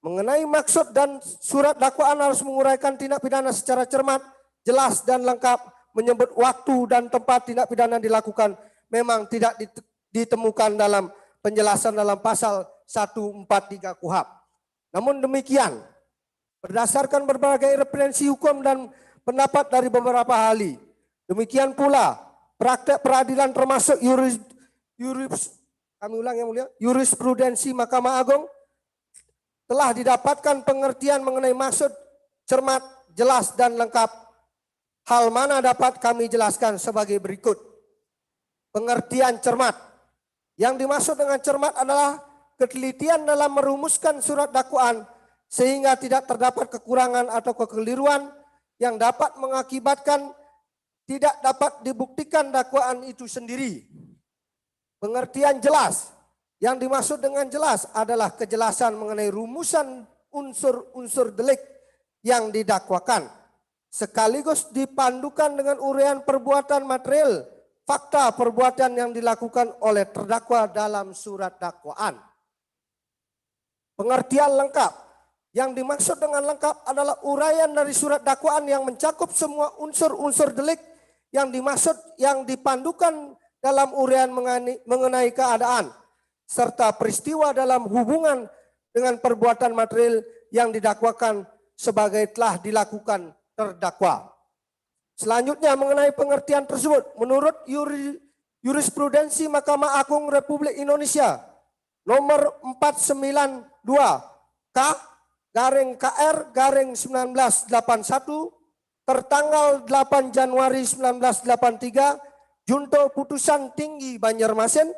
Speaker 6: Mengenai maksud dan surat dakwaan harus menguraikan tindak pidana secara cermat, jelas dan lengkap, menyebut waktu dan tempat tindak pidana dilakukan memang tidak ditemukan dalam penjelasan dalam pasal 143 KUHP. Namun demikian, berdasarkan berbagai referensi hukum dan pendapat dari beberapa ahli, demikian pula praktek peradilan termasuk jurisprudensi Mahkamah Agung telah didapatkan pengertian mengenai maksud cermat, jelas dan lengkap. Hal mana dapat kami jelaskan sebagai berikut. Pengertian cermat. Yang dimaksud dengan cermat adalah ketelitian dalam merumuskan surat dakwaan sehingga tidak terdapat kekurangan atau kekeliruan yang dapat mengakibatkan tidak dapat dibuktikan dakwaan itu sendiri. Pengertian jelas. Yang dimaksud dengan jelas adalah kejelasan mengenai rumusan unsur-unsur delik yang didakwakan, sekaligus dipandukan dengan uraian perbuatan material, fakta perbuatan yang dilakukan oleh terdakwa dalam surat dakwaan. Pengertian lengkap. Yang dimaksud dengan lengkap adalah uraian dari surat dakwaan yang mencakup semua unsur-unsur delik yang dimaksud yang dipandukan dalam uraian mengenai keadaan serta peristiwa dalam hubungan dengan perbuatan material yang didakwakan sebagai telah dilakukan terdakwa. Selanjutnya mengenai pengertian tersebut, menurut jurisprudensi Mahkamah Agung Republik Indonesia nomor 492 K/KR/1981 tertanggal 8 Januari 1983 Junto Putusan Tinggi Banjarmasin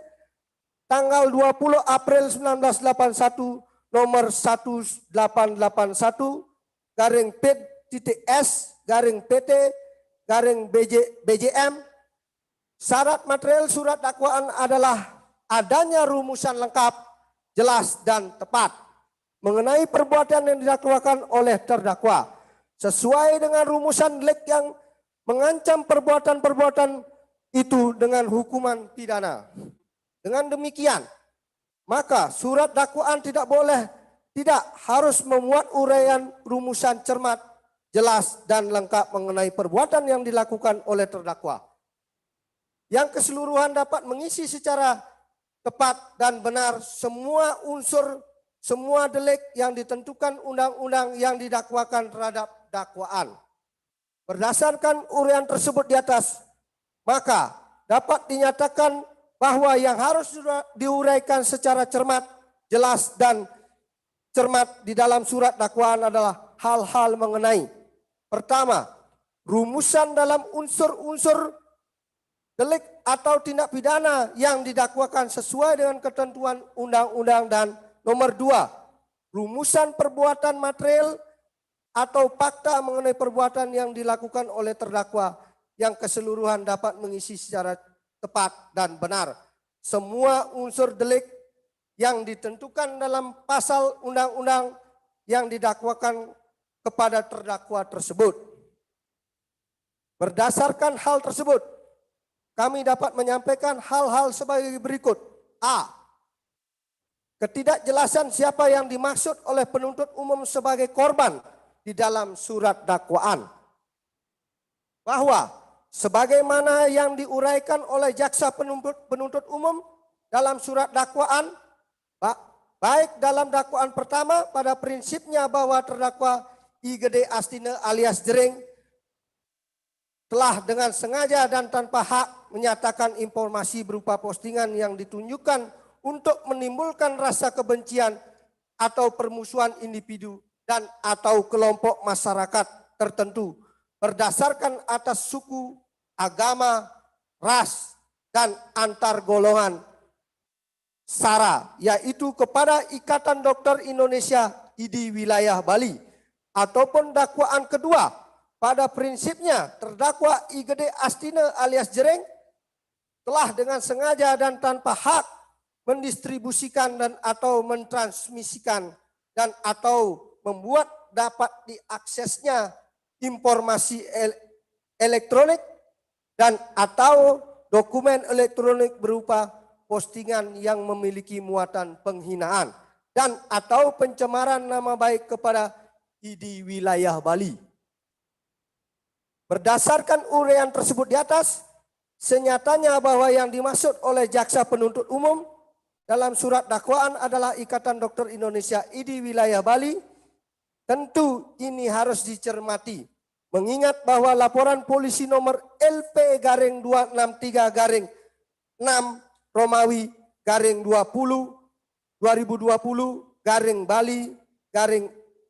Speaker 6: tanggal 20 April 1981 nomor 1881-P.S-PT-BJM. Syarat material surat dakwaan adalah adanya rumusan lengkap, jelas dan tepat mengenai perbuatan yang didakwakan oleh terdakwa sesuai dengan rumusan delik yang mengancam perbuatan-perbuatan itu dengan hukuman pidana. Dengan demikian, maka surat dakwaan tidak boleh tidak harus memuat uraian rumusan cermat, jelas dan lengkap mengenai perbuatan yang dilakukan oleh terdakwa. Yang keseluruhan dapat mengisi secara tepat dan benar semua unsur, semua delik yang ditentukan undang-undang yang didakwakan terhadap dakwaan. Berdasarkan uraian tersebut di atas, maka dapat dinyatakan bahwa yang harus diuraikan secara cermat, jelas dan cermat di dalam surat dakwaan adalah hal-hal mengenai: pertama, rumusan dalam unsur-unsur delik atau tindak pidana yang didakwakan sesuai dengan ketentuan undang-undang, dan nomor 2, rumusan perbuatan material atau fakta mengenai perbuatan yang dilakukan oleh terdakwa yang keseluruhan dapat mengisi secara tepat dan benar semua unsur delik yang ditentukan dalam pasal undang-undang yang didakwakan kepada terdakwa tersebut. Berdasarkan hal tersebut, kami dapat menyampaikan hal-hal sebagai berikut. A. Ketidakjelasan siapa yang dimaksud oleh penuntut umum sebagai korban di dalam surat dakwaan. Bahwa sebagaimana yang diuraikan oleh jaksa penuntut umum dalam surat dakwaan, baik dalam dakwaan pertama pada prinsipnya bahwa terdakwa IGD Astina alias Jering telah dengan sengaja dan tanpa hak menyatakan informasi berupa postingan yang ditunjukkan untuk menimbulkan rasa kebencian atau permusuhan individu dan atau kelompok masyarakat tertentu berdasarkan atas suku, agama, ras, dan antar golongan SARA, yaitu kepada Ikatan Dokter Indonesia di wilayah Bali, ataupun dakwaan kedua pada prinsipnya terdakwa IGD Astina alias Jering telah dengan sengaja dan tanpa hak mendistribusikan dan atau mentransmisikan dan atau membuat dapat diaksesnya informasi elektronik dan atau dokumen elektronik berupa postingan yang memiliki muatan penghinaan dan atau pencemaran nama baik kepada di wilayah Bali. Berdasarkan uraian tersebut di atas, senyatanya bahwa yang dimaksud oleh jaksa penuntut umum dalam surat dakwaan adalah Ikatan Dokter Indonesia di wilayah Bali. Tentu ini harus dicermati, mengingat bahwa laporan polisi nomor LP-263-6 Romawi /2020 Bali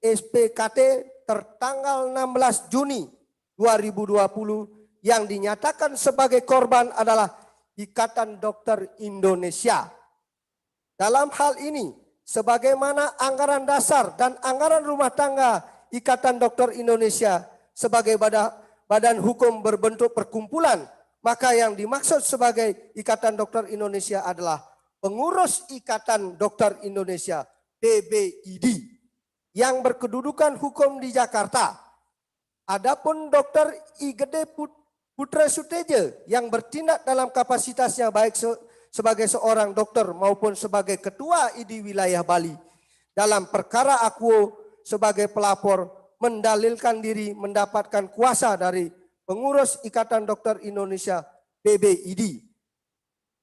Speaker 6: SPKT tertanggal 16 Juni 2020 yang dinyatakan sebagai korban adalah Ikatan Dokter Indonesia. Dalam hal ini, sebagaimana anggaran dasar dan anggaran rumah tangga Ikatan Dokter Indonesia sebagai badan hukum berbentuk perkumpulan, maka yang dimaksud sebagai Ikatan Dokter Indonesia adalah pengurus Ikatan Dokter Indonesia PBID yang berkedudukan hukum di Jakarta. Adapun Dr. IGD Putra Suteja yang bertindak dalam kapasitasnya baik sebagai seorang dokter maupun sebagai ketua ID wilayah Bali dalam perkara Akuo sebagai pelapor mendalilkan diri mendapatkan kuasa dari pengurus Ikatan Dokter Indonesia PBID.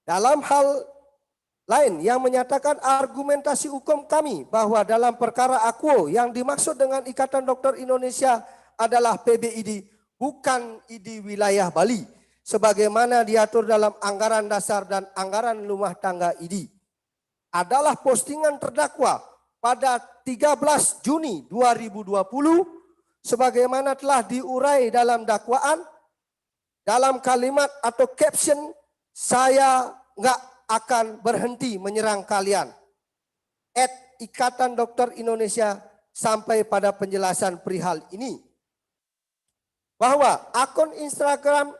Speaker 6: Dalam hal lain yang menyatakan argumentasi hukum kami bahwa dalam perkara Akuo yang dimaksud dengan Ikatan Dokter Indonesia adalah PBID bukan ID wilayah Bali, sebagaimana diatur dalam anggaran dasar dan anggaran rumah tangga ID, adalah postingan terdakwa pada 13 Juni 2020 sebagaimana telah diurai dalam dakwaan dalam kalimat atau caption, saya nggak akan berhenti menyerang kalian. Ikatan Dokter Indonesia sampai pada penjelasan perihal ini. Bahwa akun Instagram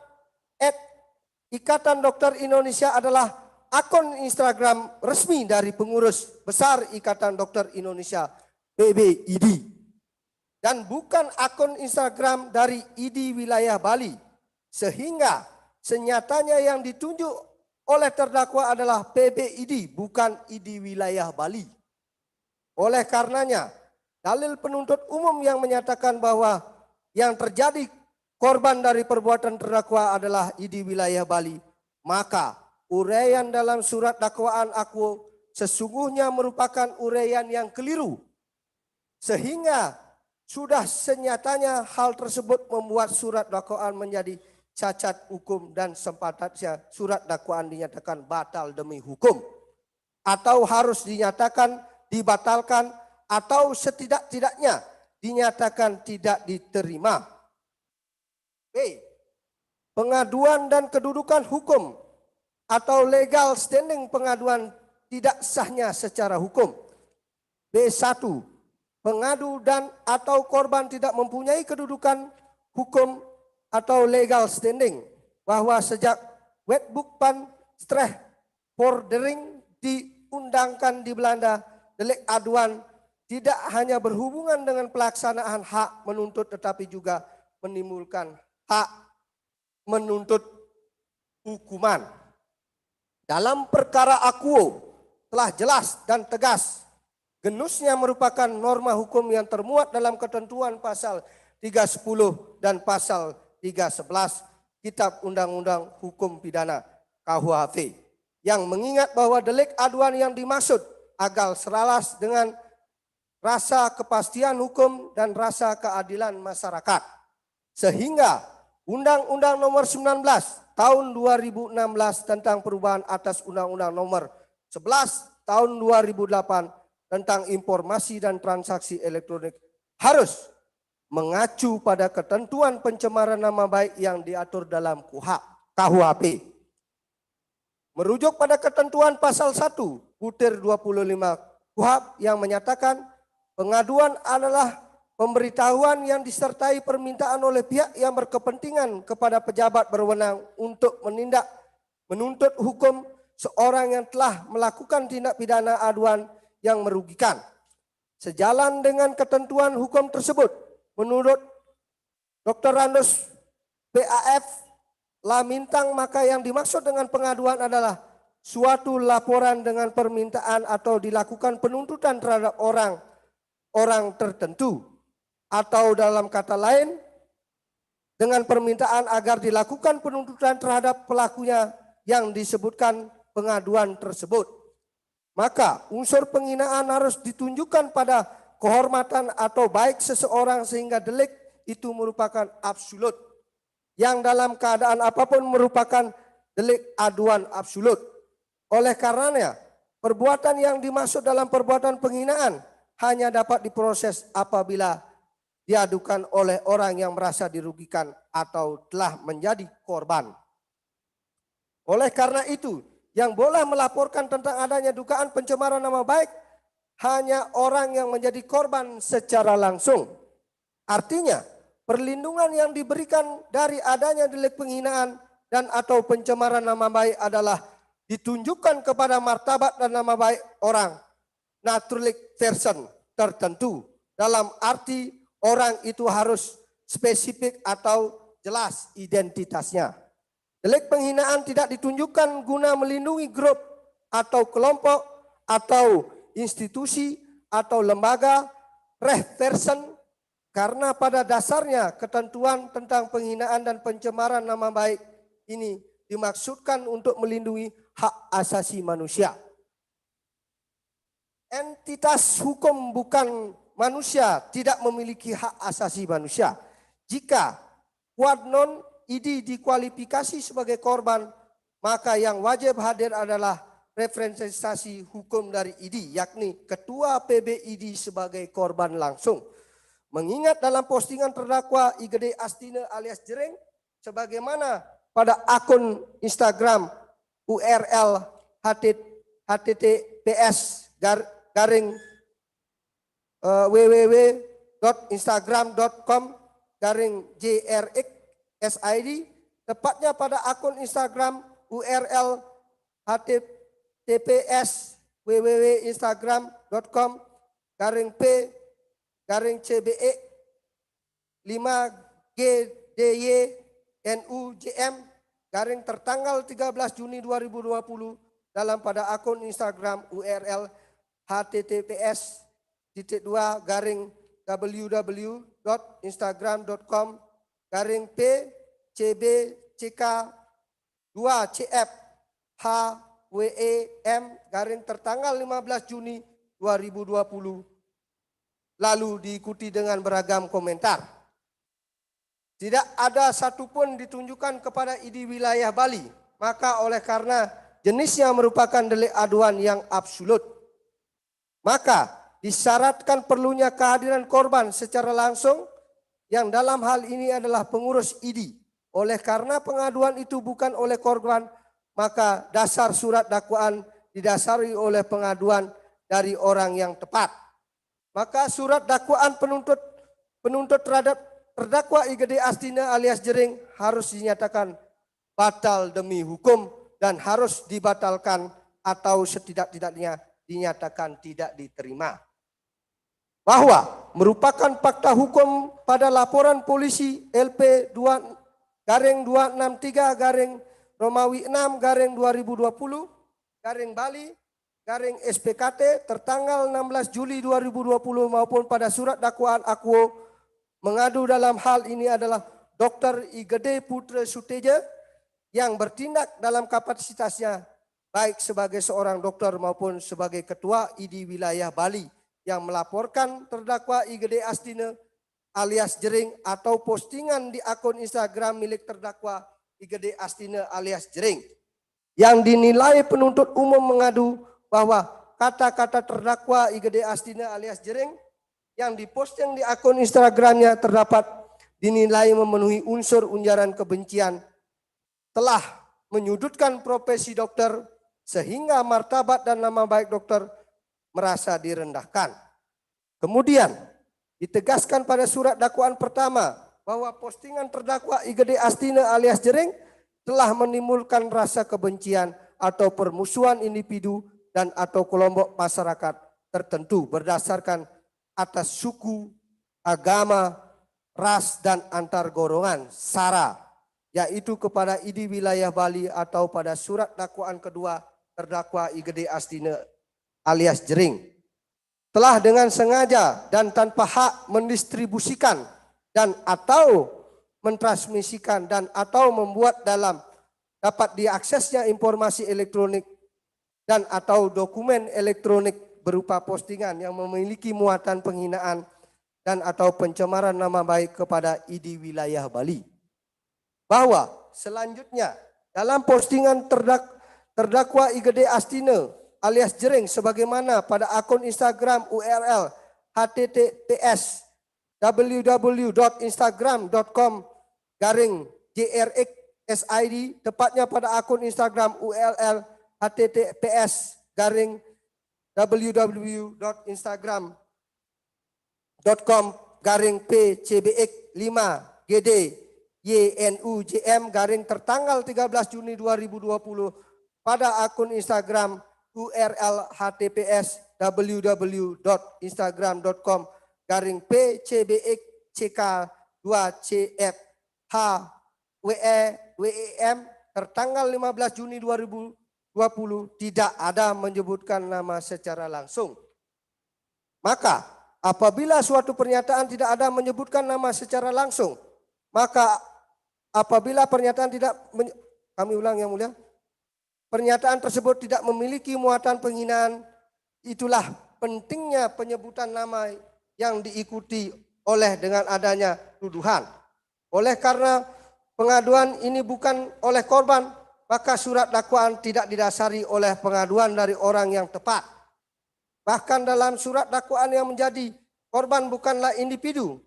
Speaker 6: Ikatan Dokter Indonesia adalah akun Instagram resmi dari pengurus besar Ikatan Dokter Indonesia PBID dan bukan akun Instagram dari ID wilayah Bali, sehingga senyatanya yang ditunjuk oleh terdakwa adalah PBID bukan ID wilayah Bali. Oleh karenanya, dalil penuntut umum yang menyatakan bahwa yang terjadi korban dari perbuatan terdakwa adalah ID wilayah Bali, maka uraian dalam surat dakwaan akuo sesungguhnya merupakan uraian yang keliru, sehingga sudah senyatanya hal tersebut membuat surat dakwaan menjadi cacat hukum dan sempatatnya surat dakwaan dinyatakan batal demi hukum atau harus dinyatakan dibatalkan atau setidak-tidaknya dinyatakan tidak diterima. B. Pengaduan dan kedudukan hukum atau legal standing pengaduan tidak sahnya secara hukum. B1. Pengadu dan atau korban tidak mempunyai kedudukan hukum atau legal standing bahwa sejak Wetboek van Strafvordering diundangkan di Belanda, delik aduan tidak hanya berhubungan dengan pelaksanaan hak menuntut tetapi juga menimbulkan hak menuntut hukuman. Dalam perkara akuo telah jelas dan tegas genusnya merupakan norma hukum yang termuat dalam ketentuan pasal 310 dan pasal 311 Kitab Undang-Undang Hukum Pidana KUHP yang mengingat bahwa delik aduan yang dimaksud agar selaras dengan rasa kepastian hukum dan rasa keadilan masyarakat. Sehingga Undang-Undang Nomor 19 Tahun 2016 tentang perubahan atas Undang-Undang Nomor 11 Tahun 2008 tentang informasi dan transaksi elektronik harus mengacu pada ketentuan pencemaran nama baik yang diatur dalam KUHP. Merujuk pada ketentuan pasal 1 butir 25 KUHP yang menyatakan pengaduan adalah pemberitahuan yang disertai permintaan oleh pihak yang berkepentingan kepada pejabat berwenang untuk menuntut hukum seorang yang telah melakukan tindak pidana aduan yang merugikan. Sejalan dengan ketentuan hukum tersebut, menurut Dr. Randus PAF Lamintang, maka yang dimaksud dengan pengaduan adalah suatu laporan dengan permintaan atau dilakukan penuntutan terhadap orang tertentu, atau dalam kata lain dengan permintaan agar dilakukan penuntutan terhadap pelakunya yang disebutkan pengaduan tersebut. Maka unsur penghinaan harus ditunjukkan pada kehormatan atau baik seseorang sehingga delik itu merupakan absolut, yang dalam keadaan apapun merupakan delik aduan absolut. Oleh karenanya, perbuatan yang dimaksud dalam perbuatan penghinaan hanya dapat diproses apabila diadukan oleh orang yang merasa dirugikan atau telah menjadi korban. Oleh karena itu, yang boleh melaporkan tentang adanya dugaan pencemaran nama baik hanya orang yang menjadi korban secara langsung. Artinya, perlindungan yang diberikan dari adanya delik penghinaan dan atau pencemaran nama baik adalah ditunjukkan kepada martabat dan nama baik orang, naturlik person tertentu, dalam arti orang itu harus spesifik atau jelas identitasnya. Delik penghinaan tidak ditunjukkan guna melindungi grup atau kelompok atau institusi atau lembaga person, karena pada dasarnya ketentuan tentang penghinaan dan pencemaran nama baik ini dimaksudkan untuk melindungi hak asasi manusia. Entitas hukum bukan manusia tidak memiliki hak asasi manusia. Jika quod non ID dikualifikasi sebagai korban, maka yang wajib hadir adalah representasi hukum dari ID, yakni Ketua PBID sebagai korban langsung. Mengingat dalam postingan terdakwa IGD Astine alias Jering, sebagaimana pada akun Instagram URL https://www.instagram.com/JRXSID, tepatnya pada akun Instagram URL https://www.instagram.com/p-cbe5gdynujm tertanggal 13 Juni 2020 dalam pada akun Instagram URL https www.instagram.com/p-cbck2cf HWEM tertanggal 15 Juni 2020 lalu diikuti dengan beragam komentar. Tidak ada satupun ditunjukkan kepada ID wilayah Bali, maka oleh karena jenisnya merupakan delik aduan yang absolut, maka disyaratkan perlunya kehadiran korban secara langsung yang dalam hal ini adalah pengurus ID. Oleh karena pengaduan itu bukan oleh korban, maka dasar surat dakwaan didasari oleh pengaduan dari orang yang tepat. Maka surat dakwaan penuntut terhadap terdakwa IGD Astina alias Jering harus dinyatakan batal demi hukum dan harus dibatalkan atau setidak-tidaknya dinyatakan tidak diterima. Bahwa merupakan fakta hukum pada laporan polisi LP 2-263-2020-Bali-SPKT tertanggal 16 Juli 2020 maupun pada surat dakwaan Akuo mengadu dalam hal ini adalah Dr. IGD Putra Suteja yang bertindak dalam kapasitasnya baik sebagai seorang dokter maupun sebagai ketua ID wilayah Bali yang melaporkan terdakwa IGD Astina alias Jering atau postingan di akun Instagram milik terdakwa IGD Astina alias Jering yang dinilai penuntut umum mengadu bahwa kata-kata terdakwa IGD Astina alias Jering yang diposting di akun Instagramnya terdapat dinilai memenuhi unsur ujaran kebencian, telah menyudutkan profesi dokter sehingga martabat dan nama baik dokter merasa direndahkan. Kemudian ditegaskan pada surat dakwaan pertama bahwa postingan terdakwa IGD Astina alias Jering telah menimbulkan rasa kebencian atau permusuhan individu dan atau kelompok masyarakat tertentu berdasarkan atas suku, agama, ras dan antar golongan SARA, yaitu kepada ID wilayah Bali atau pada surat dakwaan kedua terdakwa IGD Astina alias Jering telah dengan sengaja dan tanpa hak mendistribusikan dan atau mentransmisikan dan atau membuat dalam dapat diaksesnya informasi elektronik dan atau dokumen elektronik berupa postingan yang memiliki muatan penghinaan dan atau pencemaran nama baik kepada ID wilayah Bali. Bahwa selanjutnya dalam postingan terdakwa IGD Astina alias Jering sebagaimana pada akun Instagram URL https www.instagram.com/JRXSID tepatnya pada akun Instagram URL https://www.instagram.com/PCBX5GD YNUJM tertanggal 13 Juni 2020 pada akun Instagram URL https://www.instagram.com/PCBXCK2CF HWEM tertanggal 15 Juni 2020 tidak ada menyebutkan nama secara langsung. Maka apabila suatu pernyataan tidak ada menyebutkan nama secara langsung, maka apabila pernyataan kami ulang yang mulia, pernyataan tersebut tidak memiliki muatan penghinaan, itulah pentingnya penyebutan nama yang diikuti oleh dengan adanya tuduhan. Oleh karena pengaduan ini bukan oleh korban, maka surat dakwaan tidak didasari oleh pengaduan dari orang yang tepat. Bahkan dalam surat dakwaan yang menjadi korban bukanlah individu,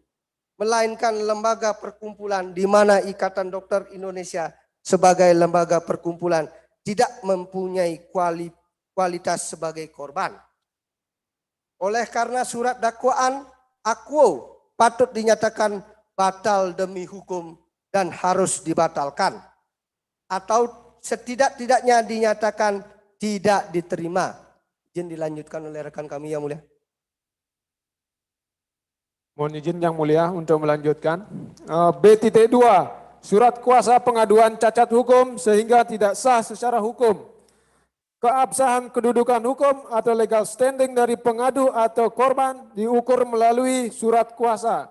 Speaker 6: melainkan lembaga perkumpulan di mana Ikatan Dokter Indonesia sebagai lembaga perkumpulan tidak mempunyai kualitas sebagai korban. Oleh karena surat dakwaan Akuo patut dinyatakan batal demi hukum dan harus dibatalkan atau setidak-tidaknya dinyatakan tidak diterima. Izin dilanjutkan oleh rekan kami yang mulia.
Speaker 7: Mohon izin yang mulia untuk melanjutkan. B.2, surat kuasa pengaduan cacat hukum sehingga tidak sah secara hukum. keabsahan kedudukan hukum atau legal standing dari pengadu atau korban diukur melalui surat kuasa.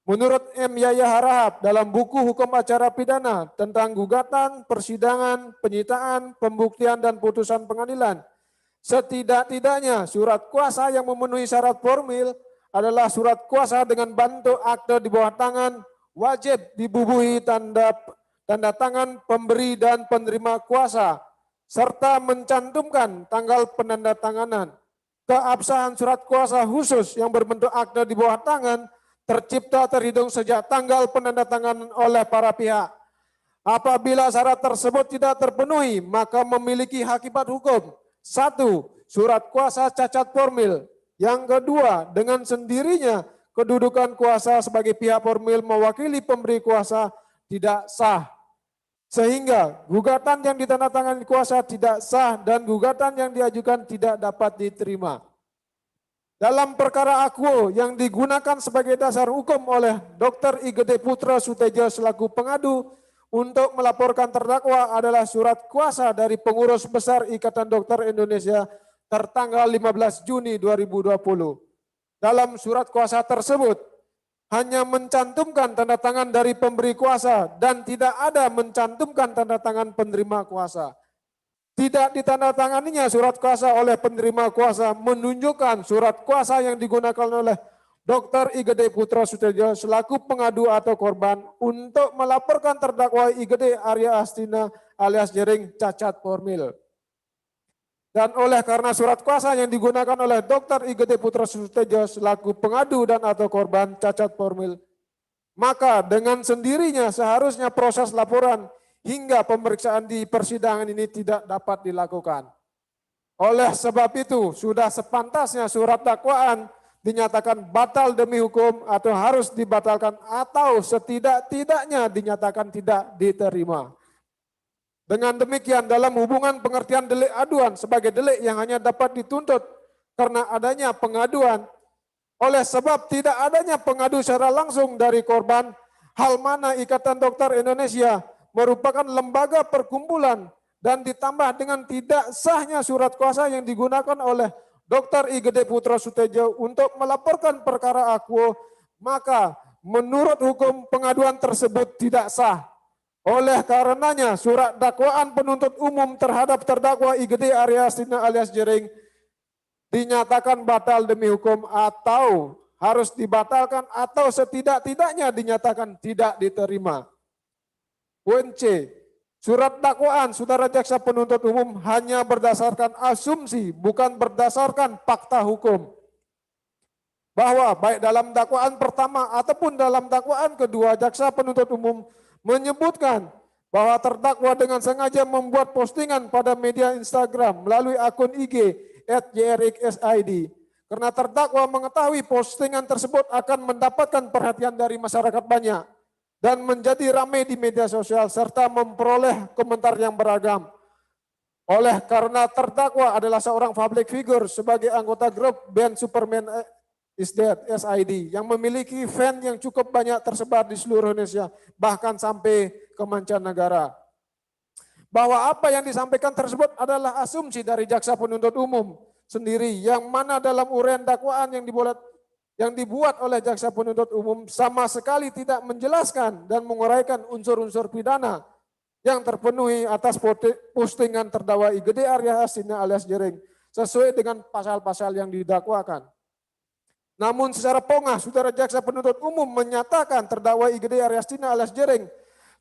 Speaker 7: Menurut M. Yahya Harahap dalam buku Hukum Acara Pidana tentang gugatan, persidangan, penyitaan, pembuktian, dan putusan pengadilan, setidak-tidaknya surat kuasa yang memenuhi syarat formil adalah surat kuasa dengan bentuk akte di bawah tangan, wajib dibubuhi tanda tangan pemberi dan penerima kuasa, serta mencantumkan tanggal penandatanganan. Keabsahan surat kuasa khusus yang berbentuk akte di bawah tangan tercipta terhitung sejak tanggal penandatanganan oleh para pihak. Apabila syarat tersebut tidak terpenuhi, maka memiliki akibat hukum. 1. Surat kuasa cacat formil. Yang kedua, dengan sendirinya kedudukan kuasa sebagai pihak formil mewakili pemberi kuasa tidak sah. Sehingga gugatan yang ditandatangani kuasa tidak sah dan gugatan yang diajukan tidak dapat diterima. Dalam perkara akuo yang digunakan sebagai dasar hukum oleh Dr. IGD Putra Sutejo selaku pengadu untuk melaporkan terdakwa adalah surat kuasa dari Pengurus Besar Ikatan Dokter Indonesia tertanggal 15 Juni 2020. Dalam surat kuasa tersebut hanya mencantumkan tanda tangan dari pemberi kuasa dan tidak ada mencantumkan tanda tangan penerima kuasa. Tidak ditandatanganinya surat kuasa oleh penerima kuasa menunjukkan surat kuasa yang digunakan oleh Dr. IGD Putra Sutejo selaku pengadu atau korban untuk melaporkan terdakwa IGD Arya Astina alias Jering cacat formil. Dan oleh karena surat kuasa yang digunakan oleh Dr. IGD Putra Sutejo selaku pengadu dan atau korban cacat formil, maka dengan sendirinya seharusnya proses laporan hingga pemeriksaan di persidangan ini tidak dapat dilakukan. Oleh sebab itu, sudah sepantasnya surat dakwaan dinyatakan batal demi hukum atau harus dibatalkan atau setidak-tidaknya dinyatakan tidak diterima. Dengan demikian dalam hubungan pengertian delik aduan sebagai delik yang hanya dapat dituntut karena adanya pengaduan, oleh sebab tidak adanya pengadu secara langsung dari korban, hal mana Ikatan Dokter Indonesia merupakan lembaga perkumpulan dan ditambah dengan tidak sahnya surat kuasa yang digunakan oleh Dr. IGD Putra Sutejo untuk melaporkan perkara akuo, maka menurut hukum pengaduan tersebut tidak sah. Oleh karenanya surat dakwaan penuntut umum terhadap terdakwa IGD Arya Astina alias Jering dinyatakan batal demi hukum atau harus dibatalkan atau setidak-tidaknya dinyatakan tidak diterima. Poin C, surat dakwaan saudara jaksa penuntut umum hanya berdasarkan asumsi, bukan berdasarkan fakta hukum. Bahwa baik dalam dakwaan pertama ataupun dalam dakwaan kedua, jaksa penuntut umum menyebutkan bahwa terdakwa dengan sengaja membuat postingan pada media Instagram melalui akun IG @jrxsid. Karena terdakwa mengetahui postingan tersebut akan mendapatkan perhatian dari masyarakat banyak dan menjadi ramai di media sosial serta memperoleh komentar yang beragam. Oleh karena terdakwa adalah seorang public figure sebagai anggota grup band Superman is Dead SID yang memiliki fan yang cukup banyak tersebar di seluruh Indonesia bahkan sampai ke mancanegara. Bahwa apa yang disampaikan tersebut adalah asumsi dari jaksa penuntut umum sendiri yang mana dalam uraian dakwaan yang dibuat oleh jaksa penuntut umum sama sekali tidak menjelaskan dan menguraikan unsur-unsur pidana yang terpenuhi atas postingan terdakwa IGD Arya Astina alias Jering sesuai dengan pasal-pasal yang didakwakan. Namun secara pongah saudara jaksa penuntut umum menyatakan terdakwa IGD Arya Astina alias Jering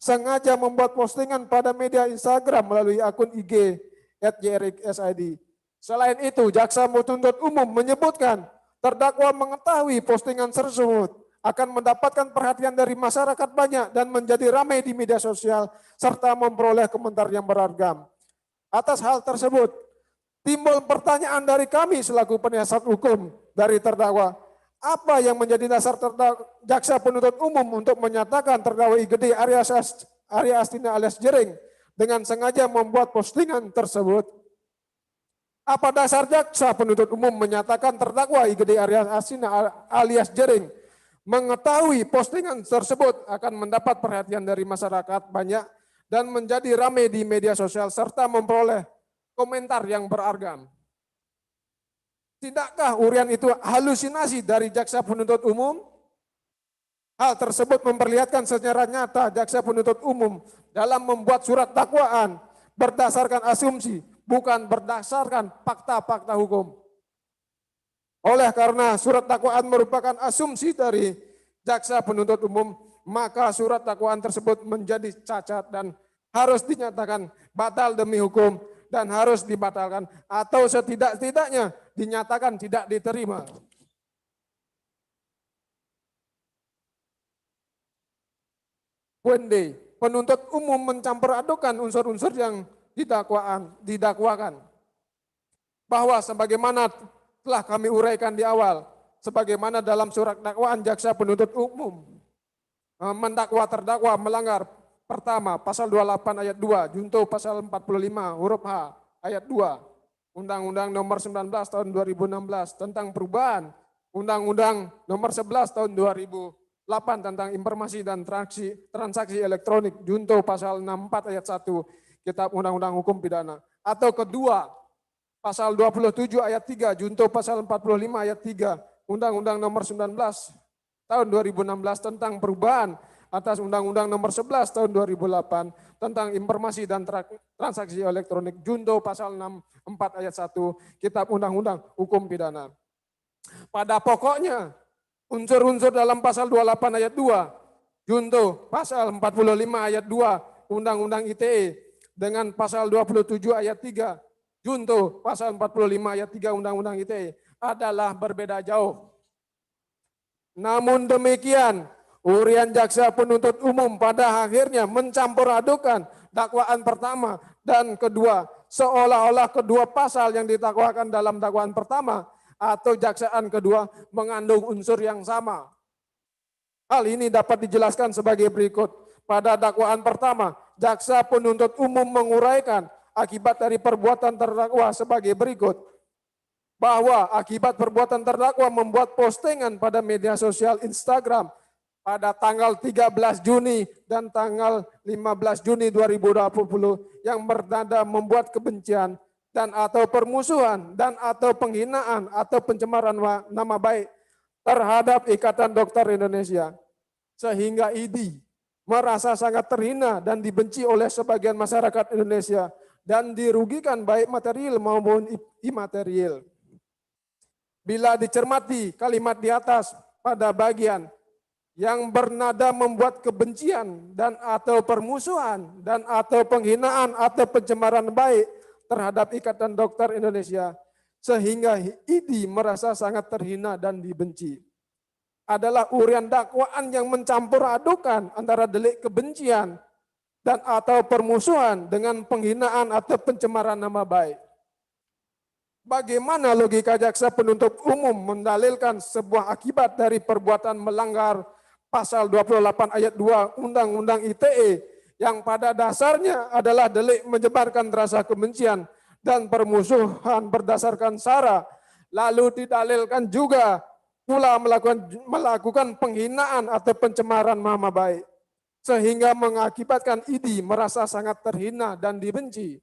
Speaker 7: sengaja membuat postingan pada media Instagram melalui akun IG @jrxsid. Selain itu jaksa penuntut umum menyebutkan terdakwa mengetahui postingan tersebut akan mendapatkan perhatian dari masyarakat banyak dan menjadi ramai di media sosial serta memperoleh komentar yang beragam. Atas hal tersebut, timbul pertanyaan dari kami selaku penasihat hukum dari terdakwa, apa yang menjadi dasar jaksa penuntut umum untuk menyatakan terdakwa IGD Arya Astina alias Jering dengan sengaja membuat postingan tersebut? Apa dasar jaksa penuntut umum menyatakan terdakwa IGD Arya Astina alias Jering mengetahui postingan tersebut akan mendapat perhatian dari masyarakat banyak dan menjadi ramai di media sosial serta memperoleh komentar yang beragam. Tidakkah urian itu halusinasi dari jaksa penuntut umum? Hal tersebut memperlihatkan secara nyata jaksa penuntut umum dalam membuat surat dakwaan berdasarkan asumsi, bukan berdasarkan fakta-fakta hukum. Oleh karena surat dakwaan merupakan asumsi dari jaksa penuntut umum, maka surat dakwaan tersebut menjadi cacat dan harus dinyatakan batal demi hukum dan harus dibatalkan atau setidak-tidaknya dinyatakan tidak diterima. Poin D, penuntut umum mencampur adukan unsur-unsur yang didakwakan. Bahwa sebagaimana telah kami uraikan di awal, sebagaimana dalam surat dakwaan jaksa penuntut umum mendakwa terdakwa melanggar pertama pasal 28 ayat 2 junto pasal 45 huruf H ayat 2 Undang-Undang nomor 19 tahun 2016 tentang perubahan Undang-Undang nomor 11 tahun 2008 tentang informasi dan transaksi elektronik junto pasal 64 ayat 1 Kitab Undang-Undang Hukum Pidana, atau kedua pasal 27 ayat 3 junto pasal 45 ayat 3 Undang-Undang nomor 19 tahun 2016 tentang perubahan atas Undang-Undang nomor 11 tahun 2008 tentang informasi dan transaksi elektronik junto pasal 64 ayat 1 Kitab Undang-Undang Hukum Pidana. Pada pokoknya unsur-unsur dalam pasal 28 ayat 2 junto pasal 45 ayat 2 Undang-Undang ITE dengan pasal 27 ayat 3 junto pasal 45 ayat 3 Undang-Undang ITE adalah berbeda jauh. Namun demikian, urian jaksa penuntut umum pada akhirnya mencampur adukan dakwaan pertama dan kedua, seolah-olah kedua pasal yang didakwakan dalam dakwaan pertama atau jaksaan kedua mengandung unsur yang sama. Hal ini dapat dijelaskan sebagai berikut. Pada dakwaan pertama, jaksa penuntut umum menguraikan akibat dari perbuatan terdakwa sebagai berikut. Bahwa akibat perbuatan terdakwa membuat postingan pada media sosial Instagram pada tanggal 13 Juni dan tanggal 15 Juni 2020 yang bernada membuat kebencian dan atau permusuhan dan atau penghinaan atau pencemaran nama baik terhadap Ikatan Dokter Indonesia. Sehingga ID merasa sangat terhina dan dibenci oleh sebagian masyarakat Indonesia dan dirugikan baik material maupun imaterial. Bila dicermati kalimat di atas pada bagian yang bernada membuat kebencian dan atau permusuhan dan atau penghinaan atau pencemaran baik terhadap Ikatan Dokter Indonesia sehingga ID merasa sangat terhina dan dibenci, adalah urian dakwaan yang mencampur adukan antara delik kebencian dan atau permusuhan dengan penghinaan atau pencemaran nama baik. Bagaimana logika jaksa penuntut umum mendalilkan sebuah akibat dari perbuatan melanggar pasal 28 ayat 2 Undang-Undang ITE yang pada dasarnya adalah delik menyebarkan rasa kebencian dan permusuhan berdasarkan sara, lalu didalilkan juga pula melakukan penghinaan atau pencemaran nama baik, sehingga mengakibatkan ID merasa sangat terhina dan dibenci.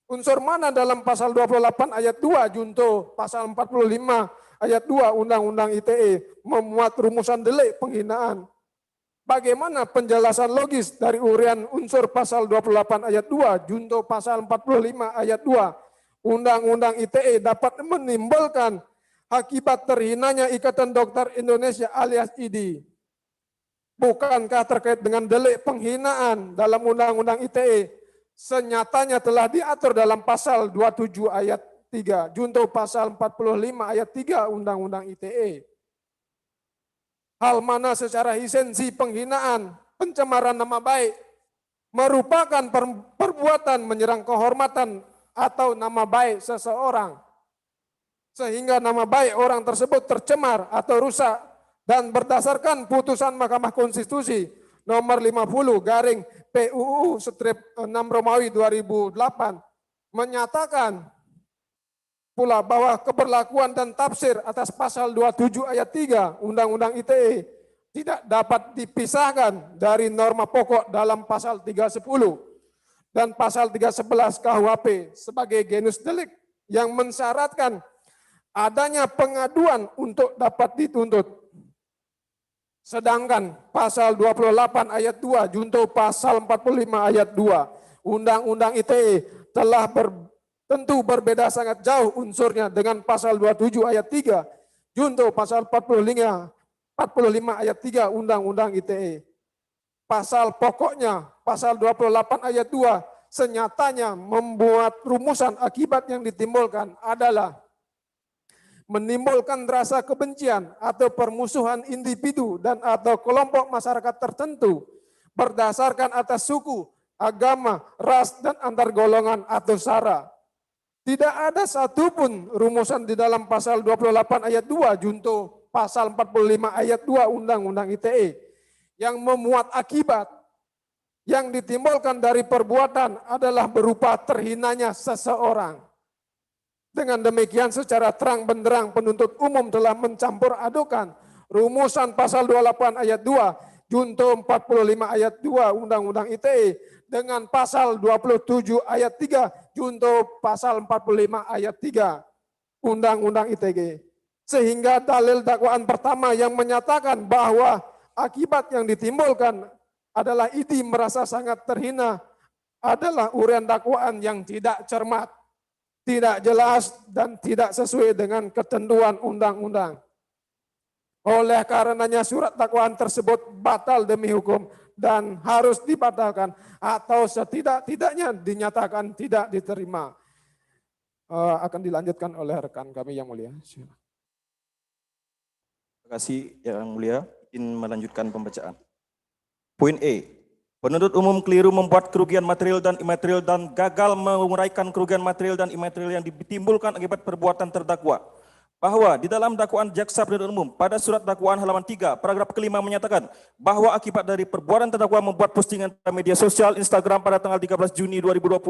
Speaker 7: Unsur mana dalam pasal 28 ayat 2 junto pasal 45 ayat 2 Undang-Undang ITE memuat rumusan delik penghinaan? Bagaimana penjelasan logis dari urian unsur pasal 28 ayat 2 junto pasal 45 ayat 2 Undang-Undang ITE dapat menimbulkan akibat terhinanya Ikatan Dokter Indonesia alias ID? Bukankah terkait dengan delik penghinaan dalam Undang-Undang ITE senyatanya telah diatur dalam pasal 27 ayat 3 junto pasal 45 ayat 3 Undang-Undang ITE. Hal mana secara esensi penghinaan, pencemaran nama baik merupakan perbuatan menyerang kehormatan atau nama baik seseorang, sehingga nama baik orang tersebut tercemar atau rusak, dan berdasarkan putusan Mahkamah Konstitusi nomor 50 PUU strip 6 Romawi 2008 menyatakan pula bahwa keberlakuan dan tafsir atas pasal 27 ayat 3 Undang-Undang ITE tidak dapat dipisahkan dari norma pokok dalam pasal 310 dan pasal 311 KUHP sebagai genus delik yang mensyaratkan adanya pengaduan untuk dapat dituntut. Sedangkan pasal 28 ayat 2 junto pasal 45 ayat 2 Undang-Undang ITE telah tentu berbeda sangat jauh unsurnya dengan pasal 27 ayat 3 junto pasal 45 ayat 3 Undang-Undang ITE. Pasal pokoknya, pasal 28 ayat 2 senyatanya membuat rumusan akibat yang ditimbulkan adalah menimbulkan rasa kebencian atau permusuhan individu dan atau kelompok masyarakat tertentu berdasarkan atas suku, agama, ras, dan antar golongan atau sara. Tidak ada satupun rumusan di dalam pasal 28 ayat 2 junto pasal 45 ayat 2 Undang-Undang ITE yang memuat akibat yang ditimbulkan dari perbuatan adalah berupa terhinanya seseorang. Dengan demikian secara terang benderang penuntut umum telah mencampur adukan rumusan pasal 28 ayat 2 junto 45 ayat 2 Undang-Undang ITE dengan pasal 27 ayat 3 junto pasal 45 ayat 3 Undang-Undang ITE. Sehingga dalil dakwaan pertama yang menyatakan bahwa akibat yang ditimbulkan adalah ID merasa sangat terhina adalah uraian dakwaan yang tidak cermat, tidak jelas, dan tidak sesuai dengan ketentuan undang-undang. Oleh karenanya surat dakwaan tersebut batal demi hukum dan harus dibatalkan atau setidak-tidaknya dinyatakan tidak diterima. Akan dilanjutkan oleh rekan kami yang mulia.
Speaker 8: Terima kasih yang mulia. Izin melanjutkan pembacaan. Poin E. Penuntut umum keliru membuat kerugian material dan imaterial dan gagal menguraikan kerugian material dan imaterial yang ditimbulkan akibat perbuatan terdakwa. Bahwa di dalam dakwaan jaksa penuntut umum pada surat dakwaan halaman 3 paragraf kelima menyatakan bahwa akibat dari perbuatan terdakwa membuat postingan pada media sosial Instagram pada tanggal 13 Juni 2020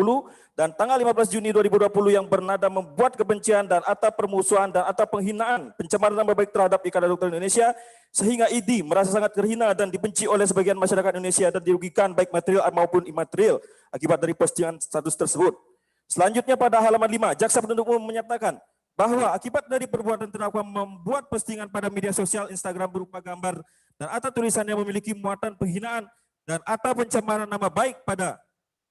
Speaker 8: dan tanggal 15 Juni 2020 yang bernada membuat kebencian dan atau permusuhan dan atau penghinaan, pencemaran nama baik terhadap Ikatan Dokter Indonesia sehingga ID merasa sangat terhina dan dibenci oleh sebagian masyarakat Indonesia dan dirugikan baik material maupun imaterial akibat dari postingan status tersebut. Selanjutnya pada halaman 5 jaksa penuntut umum menyatakan bahwa akibat dari perbuatan terdakwa membuat postingan pada media sosial Instagram berupa gambar dan atau tulisan yang memiliki muatan penghinaan dan atau pencemaran nama baik pada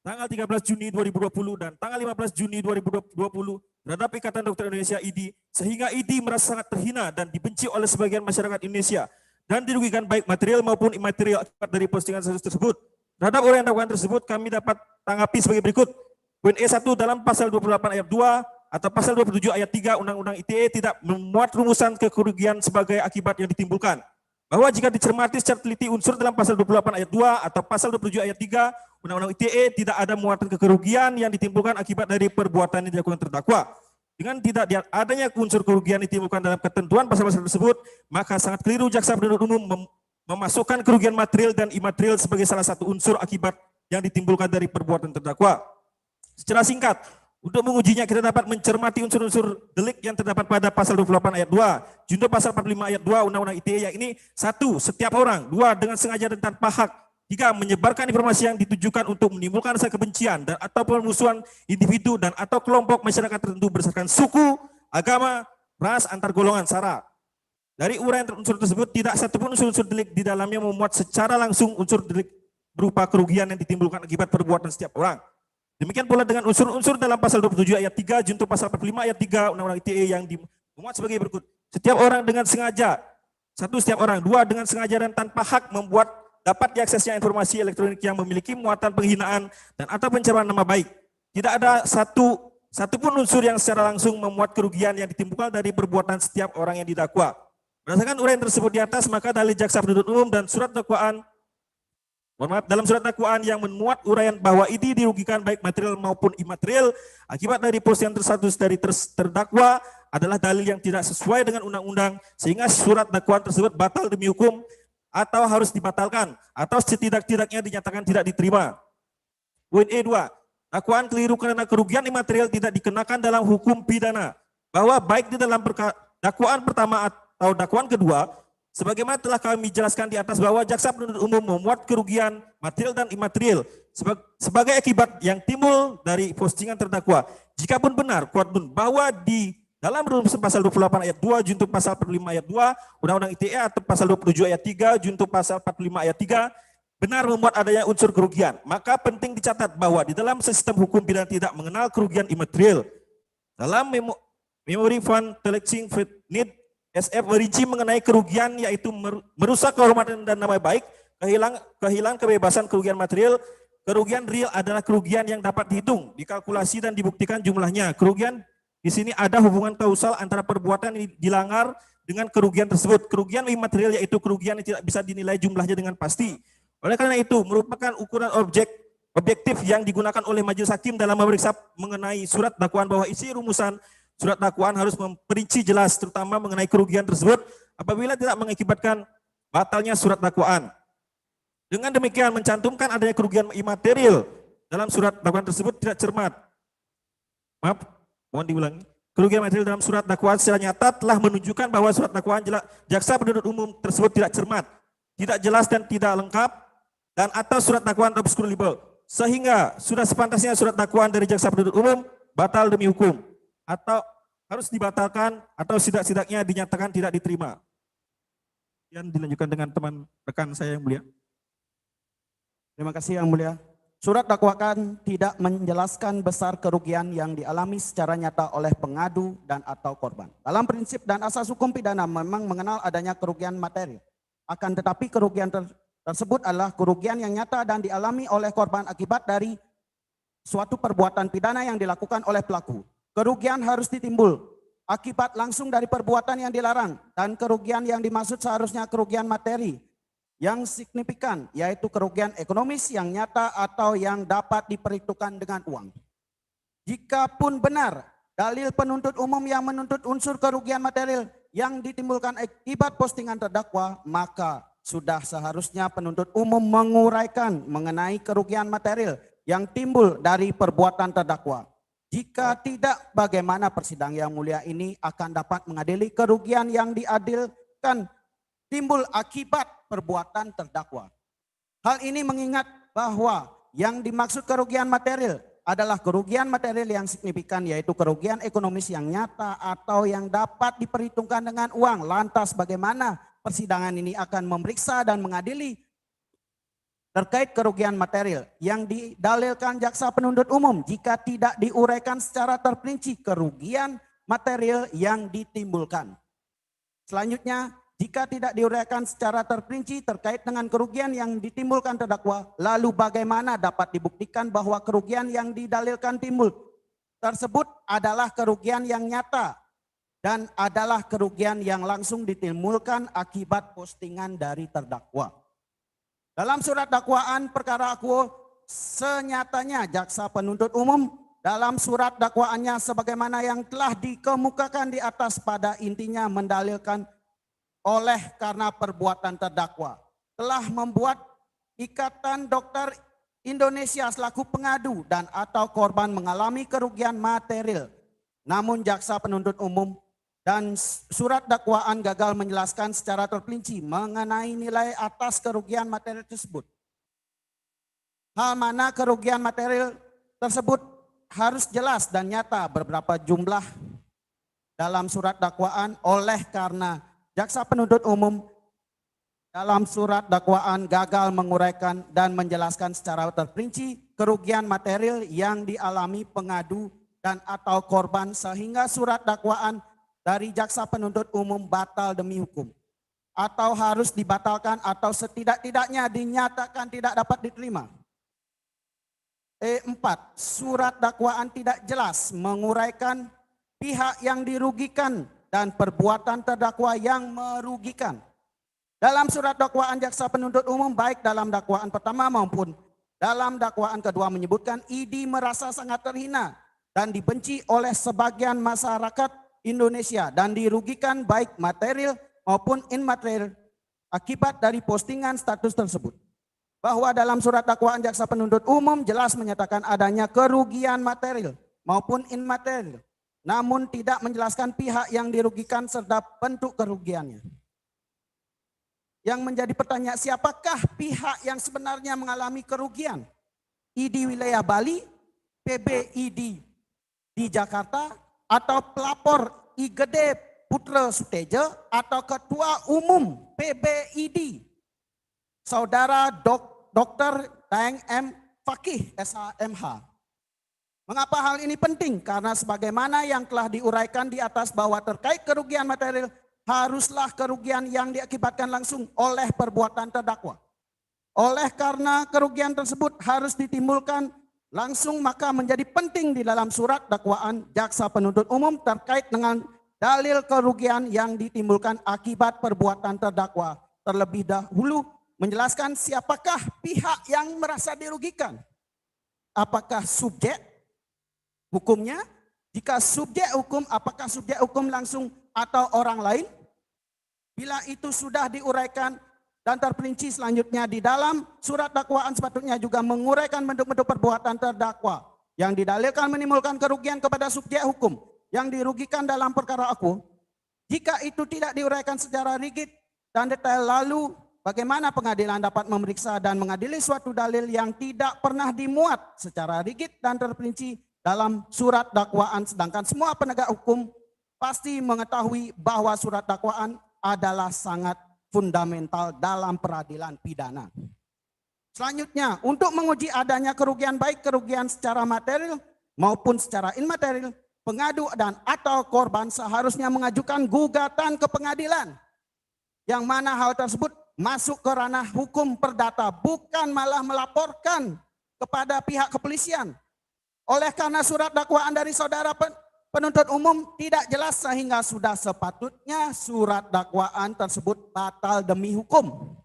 Speaker 8: tanggal 13 Juni 2020 dan tanggal 15 Juni 2020 terhadap Ikatan Dokter Indonesia ID sehingga ID merasa sangat terhina dan dibenci oleh sebagian masyarakat Indonesia dan dirugikan baik material maupun imaterial akibat dari postingan tersebut. Terhadap uraian dakwaan tersebut kami dapat tanggapi sebagai berikut. Poin E1 dalam pasal 28 ayat 2 atau pasal 27 ayat 3 Undang-Undang ITE tidak memuat rumusan kerugian sebagai akibat yang ditimbulkan. Bahwa jika dicermati secara teliti unsur dalam pasal 28 ayat 2 atau pasal 27 ayat 3 Undang-Undang ITE tidak ada muatan kerugian yang ditimbulkan akibat dari perbuatan yang dilakukan terdakwa. Dengan tidak adanya unsur kerugian ditimbulkan dalam ketentuan pasal-pasal tersebut, maka sangat keliru jaksa penuntut umum memasukkan kerugian material dan imaterial sebagai salah satu unsur akibat yang ditimbulkan dari perbuatan terdakwa. Secara singkat, untuk mengujinya kita dapat mencermati unsur-unsur delik yang terdapat pada pasal 28 ayat 2, junto pasal 45 ayat 2 Undang-Undang ITE yang ini 1. Setiap orang, 2. Dengan sengaja dan tanpa hak, 3. Menyebarkan informasi yang ditujukan untuk menimbulkan rasa kebencian dan atau permusuhan individu dan atau kelompok masyarakat tertentu berdasarkan suku, agama, ras, antar golongan, sara. Dari uraian unsur tersebut tidak satupun unsur-unsur delik di dalamnya memuat secara langsung unsur delik berupa kerugian yang ditimbulkan akibat perbuatan setiap orang. Demikian pula dengan unsur-unsur dalam pasal 27 ayat 3 junto pasal 45 ayat 3 Undang-Undang ITE yang dimuat sebagai berikut. Setiap orang dengan sengaja, 1. Setiap orang, 2. Dengan sengaja dan tanpa hak membuat dapat diaksesnya informasi elektronik yang memiliki muatan penghinaan dan atau pencemaran nama baik. Tidak ada satupun unsur yang secara langsung memuat kerugian yang ditimbulkan dari perbuatan setiap orang yang didakwa. Berdasarkan uraian tersebut di atas, maka dalil jaksa penuntut umum dan surat dakwaan dalam surat dakwaan yang memuat uraian bahwa ID dirugikan baik material maupun imaterial akibat dari postingan terstatus dari terdakwa adalah dalil yang tidak sesuai dengan undang-undang sehingga surat dakwaan tersebut batal demi hukum atau harus dibatalkan atau setidak-tidaknya dinyatakan tidak diterima. Poin E2, dakwaan keliru karena kerugian imaterial tidak dikenakan dalam hukum pidana bahwa baik di dalam dakwaan pertama atau dakwaan kedua Sebagaimana telah kami jelaskan di atas bahwa jaksa penuntut umum memuat kerugian material dan imaterial sebagai akibat yang timbul dari postingan terdakwa. Jikapun benar, kuatpun bahwa di dalam rumusan pasal 28 ayat 2 junto pasal 45 ayat 2 Undang-Undang ITE atau pasal 27 ayat 3 junto pasal 45 ayat 3 benar memuat adanya unsur kerugian, maka penting dicatat bahwa di dalam sistem hukum pidana tidak mengenal kerugian imaterial. Dalam Memory Fund Collecting Need SF merinci mengenai kerugian yaitu merusak kehormatan dan nama baik, kehilangan kebebasan, kerugian material. Kerugian real adalah kerugian yang dapat dihitung, dikalkulasi dan dibuktikan jumlahnya. Kerugian di sini ada hubungan kausal antara perbuatan yang dilanggar dengan kerugian tersebut. Kerugian imaterial yaitu kerugian yang tidak bisa dinilai jumlahnya dengan pasti. Oleh karena itu merupakan ukuran objektif yang digunakan oleh majelis hakim dalam memeriksa mengenai surat dakwaan bahwa isi rumusan surat dakwaan harus memperinci jelas terutama mengenai kerugian tersebut apabila tidak mengakibatkan batalnya surat dakwaan. Dengan demikian mencantumkan adanya kerugian imaterial dalam surat dakwaan tersebut tidak cermat. Maaf, mohon diulangi. Kerugian material dalam surat dakwaan secara nyata telah menunjukkan bahwa surat dakwaan jaksa penuntut umum tersebut tidak cermat, tidak jelas dan tidak lengkap, dan atau surat dakwaan obscurable, sehingga sudah sepantasnya surat dakwaan dari jaksa penuntut umum batal demi hukum, atau harus dibatalkan, atau setidak-tidaknya dinyatakan tidak diterima. Dan dilanjutkan dengan teman rekan saya yang mulia.
Speaker 9: Terima kasih Yang Mulia. Surat dakwaan tidak menjelaskan besar kerugian yang dialami secara nyata oleh pengadu dan atau korban. Dalam prinsip dan asas hukum pidana memang mengenal adanya kerugian materi. Akan tetapi kerugian tersebut adalah kerugian yang nyata dan dialami oleh korban akibat dari suatu perbuatan pidana yang dilakukan oleh pelaku. Kerugian harus ditimbul akibat langsung dari perbuatan yang dilarang, dan kerugian yang dimaksud seharusnya kerugian materi yang signifikan, yaitu kerugian ekonomis yang nyata atau yang dapat diperhitungkan dengan uang. Jikapun benar dalil penuntut umum yang menuntut unsur kerugian material yang ditimbulkan akibat postingan terdakwa, maka sudah seharusnya penuntut umum menguraikan mengenai kerugian material yang timbul dari perbuatan terdakwa. Jika tidak, bagaimana persidang yang mulia ini akan dapat mengadili kerugian yang diadilkan timbul akibat perbuatan terdakwa. Hal ini mengingat bahwa yang dimaksud kerugian material adalah kerugian material yang signifikan, yaitu kerugian ekonomis yang nyata atau yang dapat diperhitungkan dengan uang. Lantas bagaimana persidangan ini akan memeriksa dan mengadili terkait kerugian material yang didalilkan jaksa penuntut umum jika tidak diuraikan secara terperinci kerugian material yang ditimbulkan. Selanjutnya, jika tidak diuraikan secara terperinci terkait dengan kerugian yang ditimbulkan terdakwa, lalu bagaimana dapat dibuktikan bahwa kerugian yang didalilkan timbul tersebut adalah kerugian yang nyata dan adalah kerugian yang langsung ditimbulkan akibat postingan dari terdakwa. Dalam surat dakwaan perkara akuo, senyatanya jaksa penuntut umum dalam surat dakwaannya sebagaimana yang telah dikemukakan di atas pada intinya mendalilkan oleh karena perbuatan terdakwa telah membuat Ikatan Dokter Indonesia selaku pengadu dan atau korban mengalami kerugian material. Namun jaksa penuntut umum dan surat dakwaan gagal menjelaskan secara terperinci mengenai nilai atas kerugian material tersebut. Hal mana kerugian material tersebut harus jelas dan nyata beberapa jumlah dalam surat dakwaan, oleh karena jaksa penuntut umum dalam surat dakwaan gagal menguraikan dan menjelaskan secara terperinci kerugian material yang dialami pengadu dan atau korban, sehingga surat dakwaan dari jaksa penuntut umum batal demi hukum atau harus dibatalkan atau setidak-tidaknya dinyatakan tidak dapat diterima. 4. Surat dakwaan tidak jelas menguraikan pihak yang dirugikan dan perbuatan terdakwa yang merugikan. Dalam surat dakwaan jaksa penuntut umum baik dalam dakwaan pertama maupun dalam dakwaan kedua menyebutkan ID merasa sangat terhina dan dibenci oleh sebagian masyarakat Indonesia dan dirugikan baik material maupun immaterial akibat dari postingan status tersebut. Bahwa dalam surat dakwaan jaksa penuntut umum jelas menyatakan adanya kerugian material maupun immaterial, namun tidak menjelaskan pihak yang dirugikan serta bentuk kerugiannya. yang menjadi pertanyaan, siapakah pihak yang sebenarnya mengalami kerugian? ID wilayah Bali, PBID di Jakarta, atau pelapor IGD Putra Suteja, atau Ketua Umum PBID, Saudara Dr. Daeng M. Fakih, SHMH. Mengapa hal ini penting? Karena sebagaimana yang telah diuraikan di atas bahwa terkait kerugian material haruslah kerugian yang diakibatkan langsung oleh perbuatan terdakwa. Oleh karena kerugian tersebut harus ditimbulkan langsung, maka menjadi penting di dalam surat dakwaan jaksa penuntut umum terkait dengan dalil kerugian yang ditimbulkan akibat perbuatan terdakwa. Terlebih dahulu menjelaskan siapakah pihak yang merasa dirugikan. Apakah subjek hukumnya? Jika subjek hukum, apakah subjek hukum langsung atau orang lain? Bila itu sudah diuraikan dan terperinci selanjutnya di dalam surat dakwaan, sepatutnya juga menguraikan bentuk-bentuk perbuatan terdakwa yang didalilkan menimbulkan kerugian kepada subjek hukum yang dirugikan dalam perkara aku. Jika itu tidak diuraikan secara rigid dan detail, lalu bagaimana pengadilan dapat memeriksa dan mengadili suatu dalil yang tidak pernah dimuat secara rigid dan terperinci dalam surat dakwaan, sedangkan semua penegak hukum pasti mengetahui bahwa surat dakwaan adalah sangat fundamental dalam peradilan pidana. Selanjutnya, untuk menguji adanya kerugian baik kerugian secara material maupun secara imaterial, pengadu dan atau korban seharusnya mengajukan gugatan ke pengadilan, yang mana hal tersebut masuk ke ranah hukum perdata, bukan malah melaporkan kepada pihak kepolisian. Oleh karena surat dakwaan dari saudara penuntut umum tidak jelas, sehingga sudah sepatutnya surat dakwaan tersebut batal demi hukum,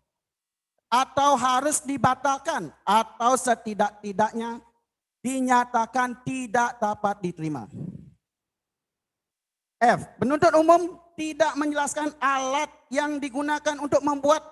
Speaker 9: atau harus dibatalkan, atau setidak-tidaknya dinyatakan tidak dapat diterima. F. Penuntut umum tidak menjelaskan alat yang digunakan untuk membuat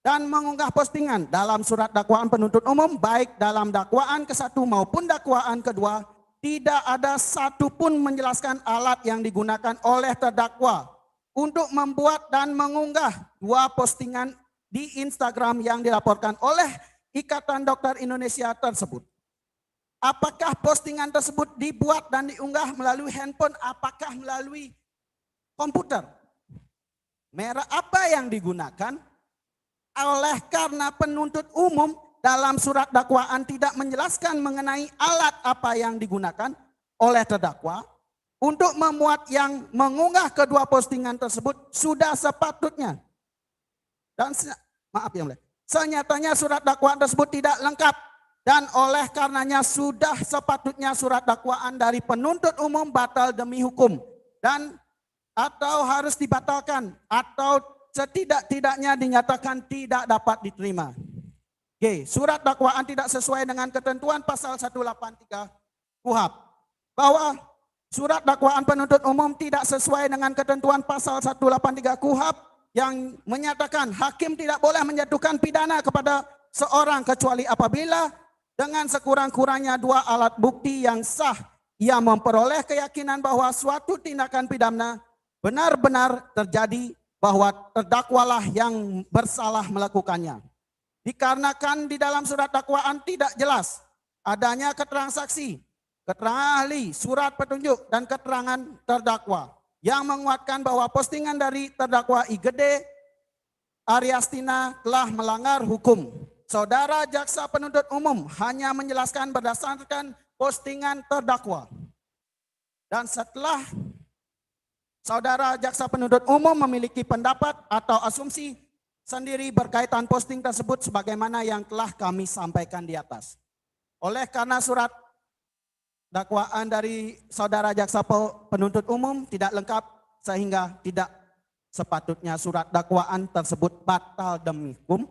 Speaker 9: dan mengunggah postingan dalam surat dakwaan penuntut umum, baik dalam dakwaan ke-1 maupun dakwaan kedua. Tidak ada satupun menjelaskan alat yang digunakan oleh terdakwa untuk membuat dan mengunggah 2 postingan di Instagram yang dilaporkan oleh Ikatan Dokter Indonesia tersebut. Apakah postingan tersebut dibuat dan diunggah melalui handphone? Apakah melalui komputer? Merek apa yang digunakan? Oleh karena penuntut umum dalam surat dakwaan tidak menjelaskan mengenai alat apa yang digunakan oleh terdakwa untuk memuat yang mengunggah kedua postingan tersebut, sudah sepatutnya dan senyatanya surat dakwaan tersebut tidak lengkap, dan oleh karenanya sudah sepatutnya surat dakwaan dari penuntut umum batal demi hukum dan atau harus dibatalkan atau setidak-tidaknya dinyatakan tidak dapat diterima. G. Surat dakwaan tidak sesuai dengan ketentuan pasal 183 KUHP. Bahwa surat dakwaan penuntut umum tidak sesuai dengan ketentuan pasal 183 KUHP yang menyatakan hakim tidak boleh menjatuhkan pidana kepada seorang kecuali apabila dengan sekurang-kurangnya 2 alat bukti yang sah ia memperoleh keyakinan bahwa suatu tindakan pidana benar-benar terjadi, bahwa terdakwalah yang bersalah melakukannya. Dikarenakan di dalam surat dakwaan tidak jelas adanya keterangan saksi, keterangan ahli, surat petunjuk, dan keterangan terdakwa yang menguatkan bahwa postingan dari terdakwa IGD Ariastina telah melanggar hukum. Saudara jaksa penuntut umum hanya menjelaskan berdasarkan postingan terdakwa. Dan setelah saudara jaksa penuntut umum memiliki pendapat atau asumsi sendiri berkaitan posting tersebut sebagaimana yang telah kami sampaikan di atas. Oleh karena surat dakwaan dari saudara jaksa penuntut umum tidak lengkap, sehingga tidak sepatutnya surat dakwaan tersebut batal demi hukum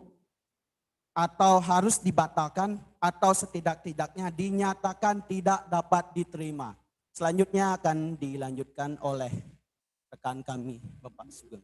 Speaker 9: atau harus dibatalkan atau setidak-tidaknya dinyatakan tidak dapat diterima. Selanjutnya akan dilanjutkan oleh rekan kami, Bapak Sugeng.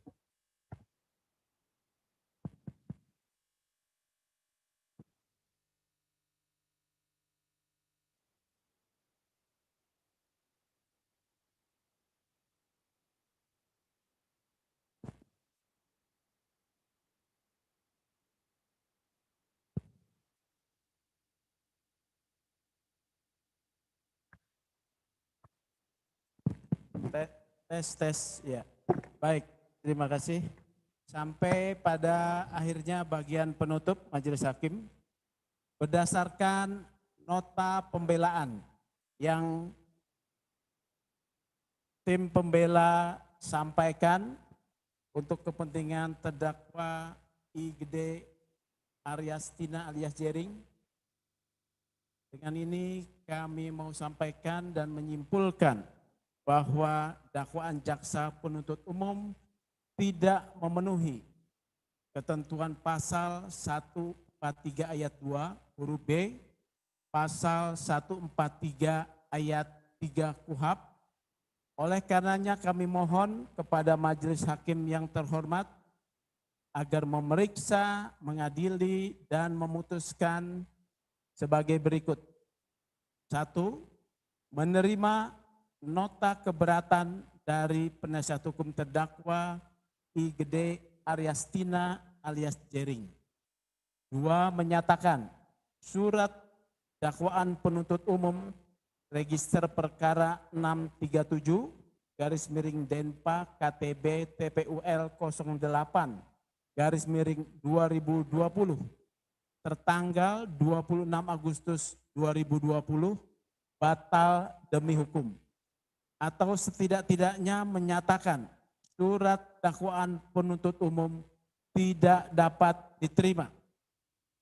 Speaker 3: Tes, ya. Baik, terima kasih. Sampai pada akhirnya bagian penutup Majelis Hakim. Berdasarkan nota pembelaan yang tim pembela sampaikan untuk kepentingan terdakwa I. Gede Aryastina alias Jering. Dengan ini kami mau sampaikan dan menyimpulkan bahwa dakwaan jaksa penuntut umum tidak memenuhi ketentuan pasal 143 ayat 2 huruf B, pasal 143 ayat 3 KUHP. Oleh karenanya kami mohon kepada Majelis Hakim yang terhormat agar memeriksa, mengadili, dan memutuskan sebagai berikut. 1. Menerima nota keberatan dari penasihat hukum terdakwa I. Gede Aryastina alias Jering. 2. Menyatakan surat dakwaan penuntut umum register perkara 637 garis miring Denpa KTB TPUL 08 garis miring 2020 tertanggal 26 Agustus 2020 batal demi hukum. Atau setidak-tidaknya menyatakan surat dakwaan penuntut umum tidak dapat diterima.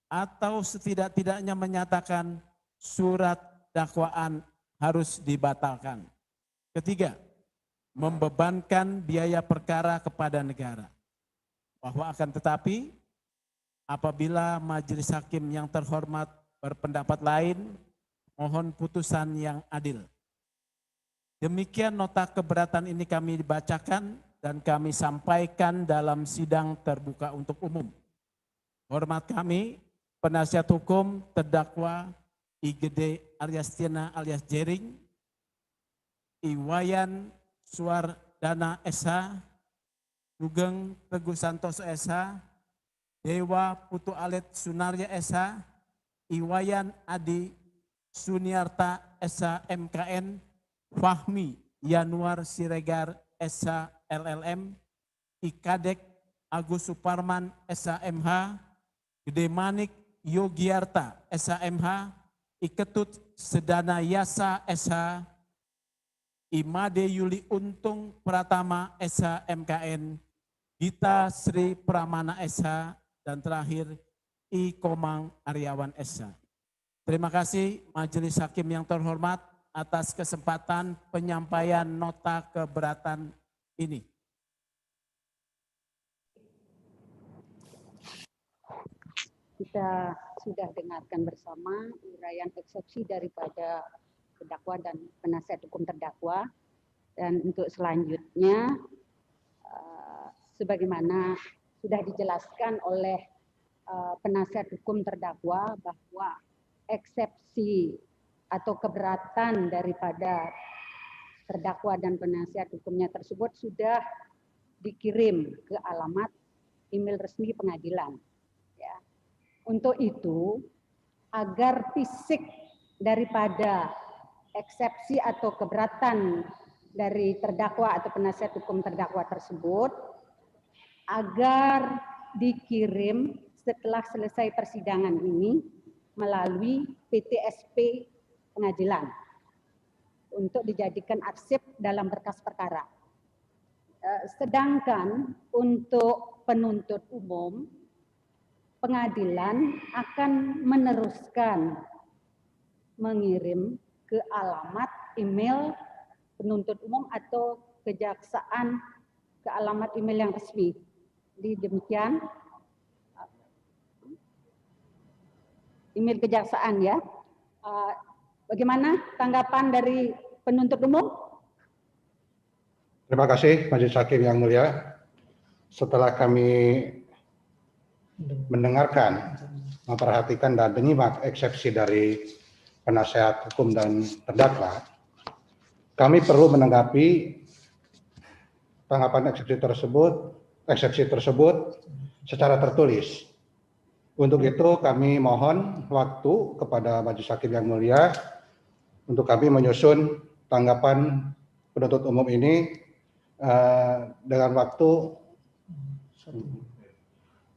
Speaker 3: Atau setidak-tidaknya menyatakan surat dakwaan harus dibatalkan. 3. Membebankan biaya perkara kepada negara. Bahwa akan tetapi apabila Majelis Hakim yang terhormat berpendapat lain, mohon putusan yang adil. Demikian nota keberatan ini kami bacakan dan kami sampaikan dalam sidang terbuka untuk umum. Hormat kami, penasihat hukum terdakwa I. Gede Aryastina alias Jering, Iwayan Suardana SH, Sugeng Teguh Santoso SH, Dewa Putu Alit Sunarya SH, Iwayan Adi Suniarta SH MKN, Fahmi Yanuar Siregar SH LLM, Ikadek Agus Suparman SH MH, Gede Manik Yogiarta SH MH, Iketut Sedana Yasa SH, Imade Yuli Untung Pratama SH MKN, Gita Sri Pramana SH, dan terakhir I. Komang Aryawan SH. Terima kasih Majelis Hakim yang terhormat atas kesempatan penyampaian nota keberatan ini.
Speaker 1: Kita sudah dengarkan bersama uraian eksepsi daripada terdakwa dan penasihat hukum terdakwa. Dan untuk selanjutnya, sebagaimana sudah dijelaskan oleh penasihat hukum terdakwa bahwa eksepsi atau keberatan daripada terdakwa dan penasihat hukumnya tersebut sudah dikirim ke alamat email resmi pengadilan. Ya. Untuk itu, agar fisik daripada eksepsi atau keberatan dari terdakwa atau penasihat hukum terdakwa tersebut, agar dikirim setelah selesai persidangan ini melalui PTSP pengadilan untuk dijadikan arsip dalam berkas perkara. Sedangkan untuk penuntut umum, pengadilan akan meneruskan mengirim ke alamat email penuntut umum atau kejaksaan ke alamat email yang resmi. Jadi demikian email kejaksaan ya. Bagaimana tanggapan dari penuntut umum?
Speaker 2: Terima kasih Majelis Hakim yang mulia. Setelah kami mendengarkan, memperhatikan dan menyimak eksepsi dari penasihat hukum dan terdakwa, kami perlu menanggapi tanggapan eksepsi tersebut secara tertulis. Untuk itu kami mohon waktu kepada Majelis Hakim yang mulia untuk kami menyusun tanggapan penuntut umum ini dengan waktu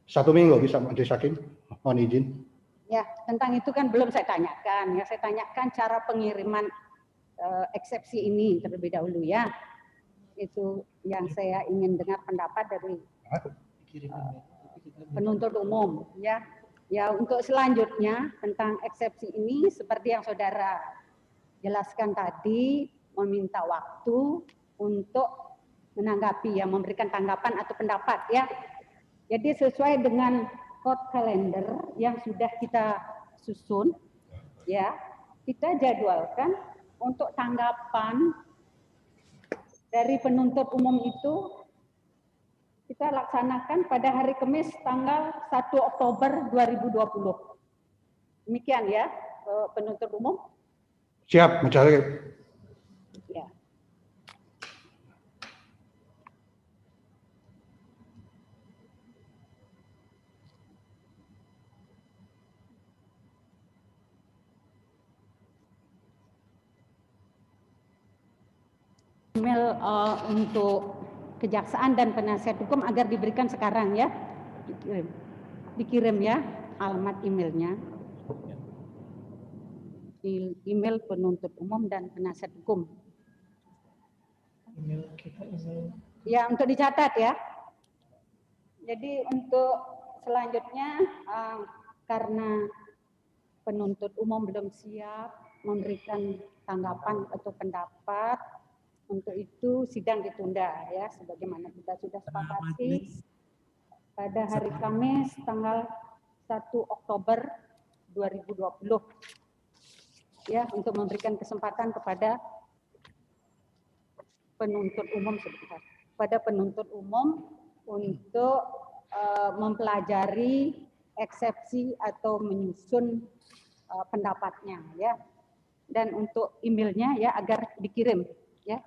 Speaker 2: 1 minggu bisa Majelis Hakim, mohon izin.
Speaker 1: Ya, tentang itu kan belum saya tanyakan. Ya, saya tanyakan cara pengiriman eksepsi ini terlebih dahulu ya. Itu yang saya ingin dengar pendapat dari penuntut umum ya. Ya, untuk selanjutnya tentang eksepsi ini seperti yang saudara jelaskan tadi, meminta waktu untuk menanggapi ya, memberikan tanggapan atau pendapat ya. Jadi sesuai dengan court calendar yang sudah kita susun ya, kita jadwalkan untuk tanggapan dari penuntut umum itu kita laksanakan pada hari Kamis tanggal 1 Oktober 2020. Demikian ya, penuntut umum.
Speaker 2: Siap, Majelis Hakim.
Speaker 1: Ya. Email untuk kejaksaan dan penasihat hukum agar diberikan sekarang ya, dikirim ya alamat emailnya, email penuntut umum dan penasihat hukum. Ya, untuk dicatat ya. Jadi untuk selanjutnya karena penuntut umum belum siap memberikan tanggapan atau pendapat, untuk itu sidang ditunda ya, sebagaimana kita sudah sepakati pada hari Kamis tanggal 1 Oktober 2020 ya, untuk memberikan kesempatan kepada penuntut umum sebentar, pada penuntut umum untuk mempelajari eksepsi atau menyusun pendapatnya ya, dan untuk emailnya ya agar dikirim ya,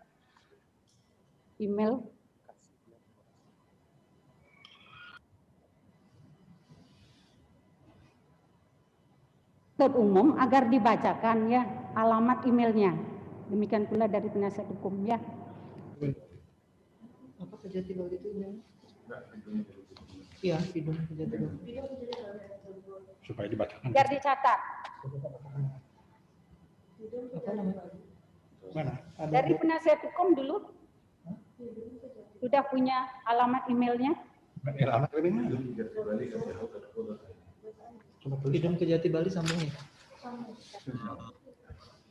Speaker 1: email penuntut umum agar dibacakan ya alamat emailnya, demikian pula dari penasihat hukum ya.
Speaker 10: Apa Kejati Bali itu ya? Iya, Pidum Kejati Bali.
Speaker 2: Supaya dibacakan.
Speaker 1: Biar dicatat.
Speaker 10: Apa namanya?
Speaker 2: Mana?
Speaker 1: Dari penasihat hukum dulu sudah punya alamat emailnya.
Speaker 2: Alamat emailnya.
Speaker 10: Pidum Kejati Bali sambungnya.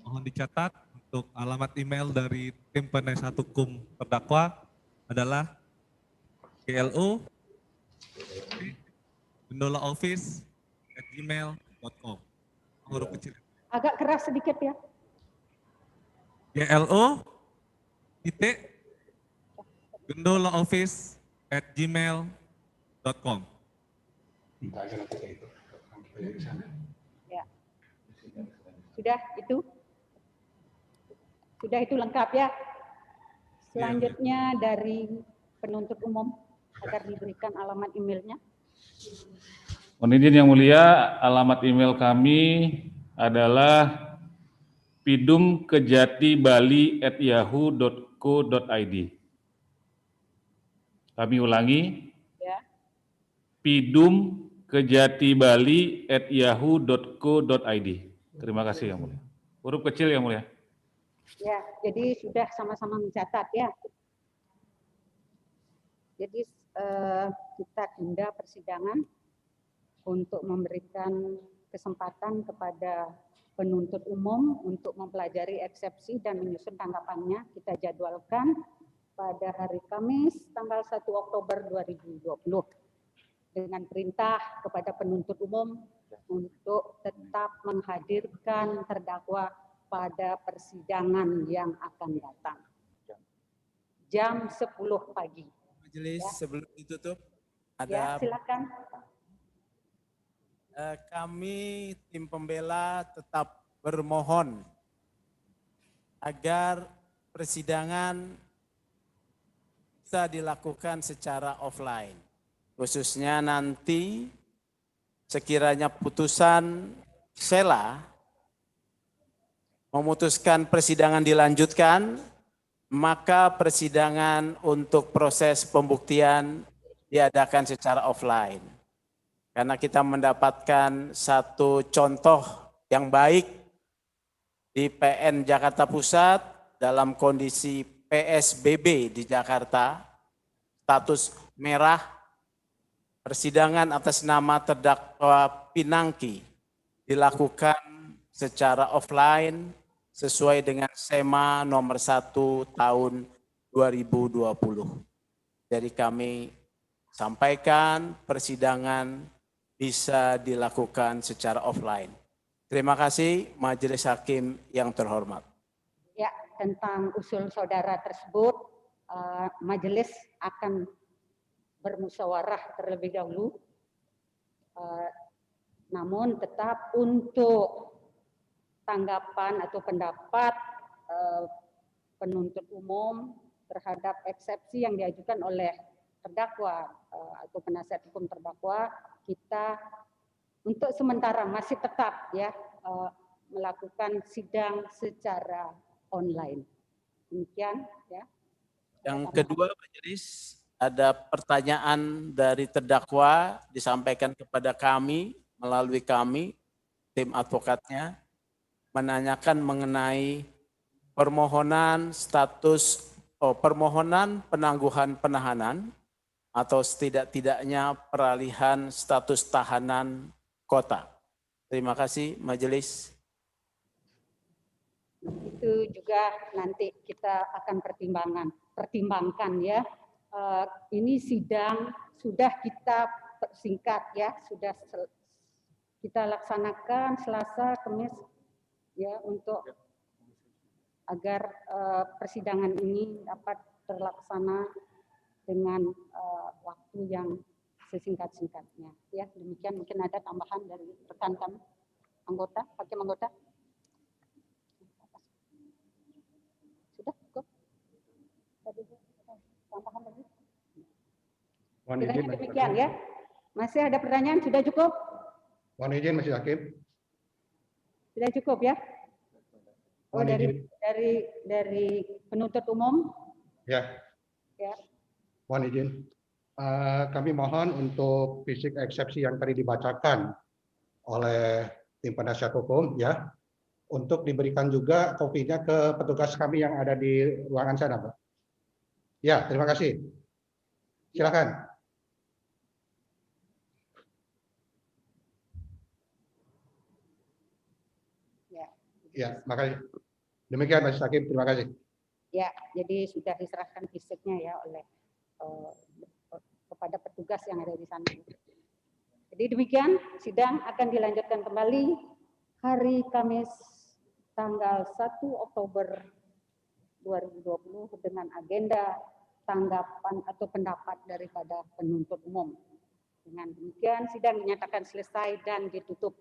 Speaker 11: Mohon dicatat untuk alamat email dari tim penasihat hukum terdakwa adalah GLO gendolaoffice@gmail.com. Huruf kecil.
Speaker 1: Agak keras sedikit ya.
Speaker 11: GLO gendolaoffice@gmail.com.
Speaker 1: Ya. Sudah itu lengkap ya. Selanjutnya dari penuntut umum agar diberikan alamat emailnya.
Speaker 12: Mohon izin yang mulia, alamat email kami adalah pidumkejatibali@yahoo.co.id. Kami ulangi.
Speaker 1: Ya.
Speaker 12: pidumkejatibali@yahoo.co.id. Terima kasih yang mulia. Huruf kecil yang mulia.
Speaker 1: Ya, jadi sudah sama-sama mencatat ya. Jadi kita tunda persidangan untuk memberikan kesempatan kepada penuntut umum untuk mempelajari eksepsi dan menyusun tanggapannya. Kita jadwalkan pada hari Kamis tanggal 1 Oktober 2020 dengan perintah kepada penuntut umum untuk tetap menghadirkan terdakwa pada persidangan yang akan datang. Jam 10 pagi.
Speaker 3: Majelis
Speaker 1: Ya.
Speaker 3: sebelum ditutup
Speaker 1: Ya,
Speaker 3: ada
Speaker 1: silakan.
Speaker 3: kami tim pembela tetap bermohon agar persidangan bisa dilakukan secara offline. Khususnya nanti sekiranya putusan sela memutuskan persidangan dilanjutkan, maka persidangan untuk proses pembuktian diadakan secara offline. Karena kita mendapatkan satu contoh yang baik di PN Jakarta Pusat dalam kondisi PSBB di Jakarta, status merah, persidangan atas nama terdakwa Pinangki dilakukan secara offline sesuai dengan SEMA nomor 1 tahun 2020. Jadi kami sampaikan persidangan bisa dilakukan secara offline. Terima kasih Majelis Hakim yang terhormat.
Speaker 1: Ya, tentang usul saudara tersebut, majelis akan bermusyawarah terlebih dahulu. Namun tetap untuk tanggapan atau pendapat penuntut umum terhadap eksepsi yang diajukan oleh terdakwa atau penasihat hukum terdakwa, kita untuk sementara masih tetap ya melakukan sidang secara online. Demikian ya.
Speaker 3: Yang kedua, majelis, ada pertanyaan dari terdakwa disampaikan kepada kami melalui kami tim advokatnya, menanyakan mengenai permohonan permohonan penangguhan penahanan atau setidak-tidaknya peralihan status tahanan kota. Terima kasih majelis.
Speaker 1: Itu juga nanti kita akan pertimbangkan ya. Ini sidang sudah kita persingkat ya, sudah kita laksanakan Selasa, Kamis ya, untuk agar persidangan ini dapat terlaksana dengan waktu yang sesingkat-singkatnya. Ya, demikian. Mungkin ada tambahan dari rekan kami, anggota, hakim anggota. Sudah cukup? Tambahan lagi? Kiranya demikian ya. Masih ada pertanyaan? Sudah cukup?
Speaker 2: Mohon izin Majelis Hakim.
Speaker 1: Sudah cukup ya? Oh, dari penuntut umum?
Speaker 2: Ya.
Speaker 1: Ya.
Speaker 2: Mohon izin. Kami mohon untuk fisik eksepsi yang tadi dibacakan oleh tim penasihat hukum ya, untuk diberikan juga kopinya ke petugas kami yang ada di ruangan sana, Pak. Ya, terima kasih. Silakan. Ya, makasih. Demikian Mas Hakim, terima kasih.
Speaker 1: Ya, jadi sudah diserahkan fisiknya ya oleh kepada petugas yang ada di sana. Jadi demikian, sidang akan dilanjutkan kembali hari Kamis tanggal 1 Oktober 2020 dengan agenda tanggapan atau pendapat daripada penuntut umum. Dengan demikian, sidang dinyatakan selesai dan ditutup.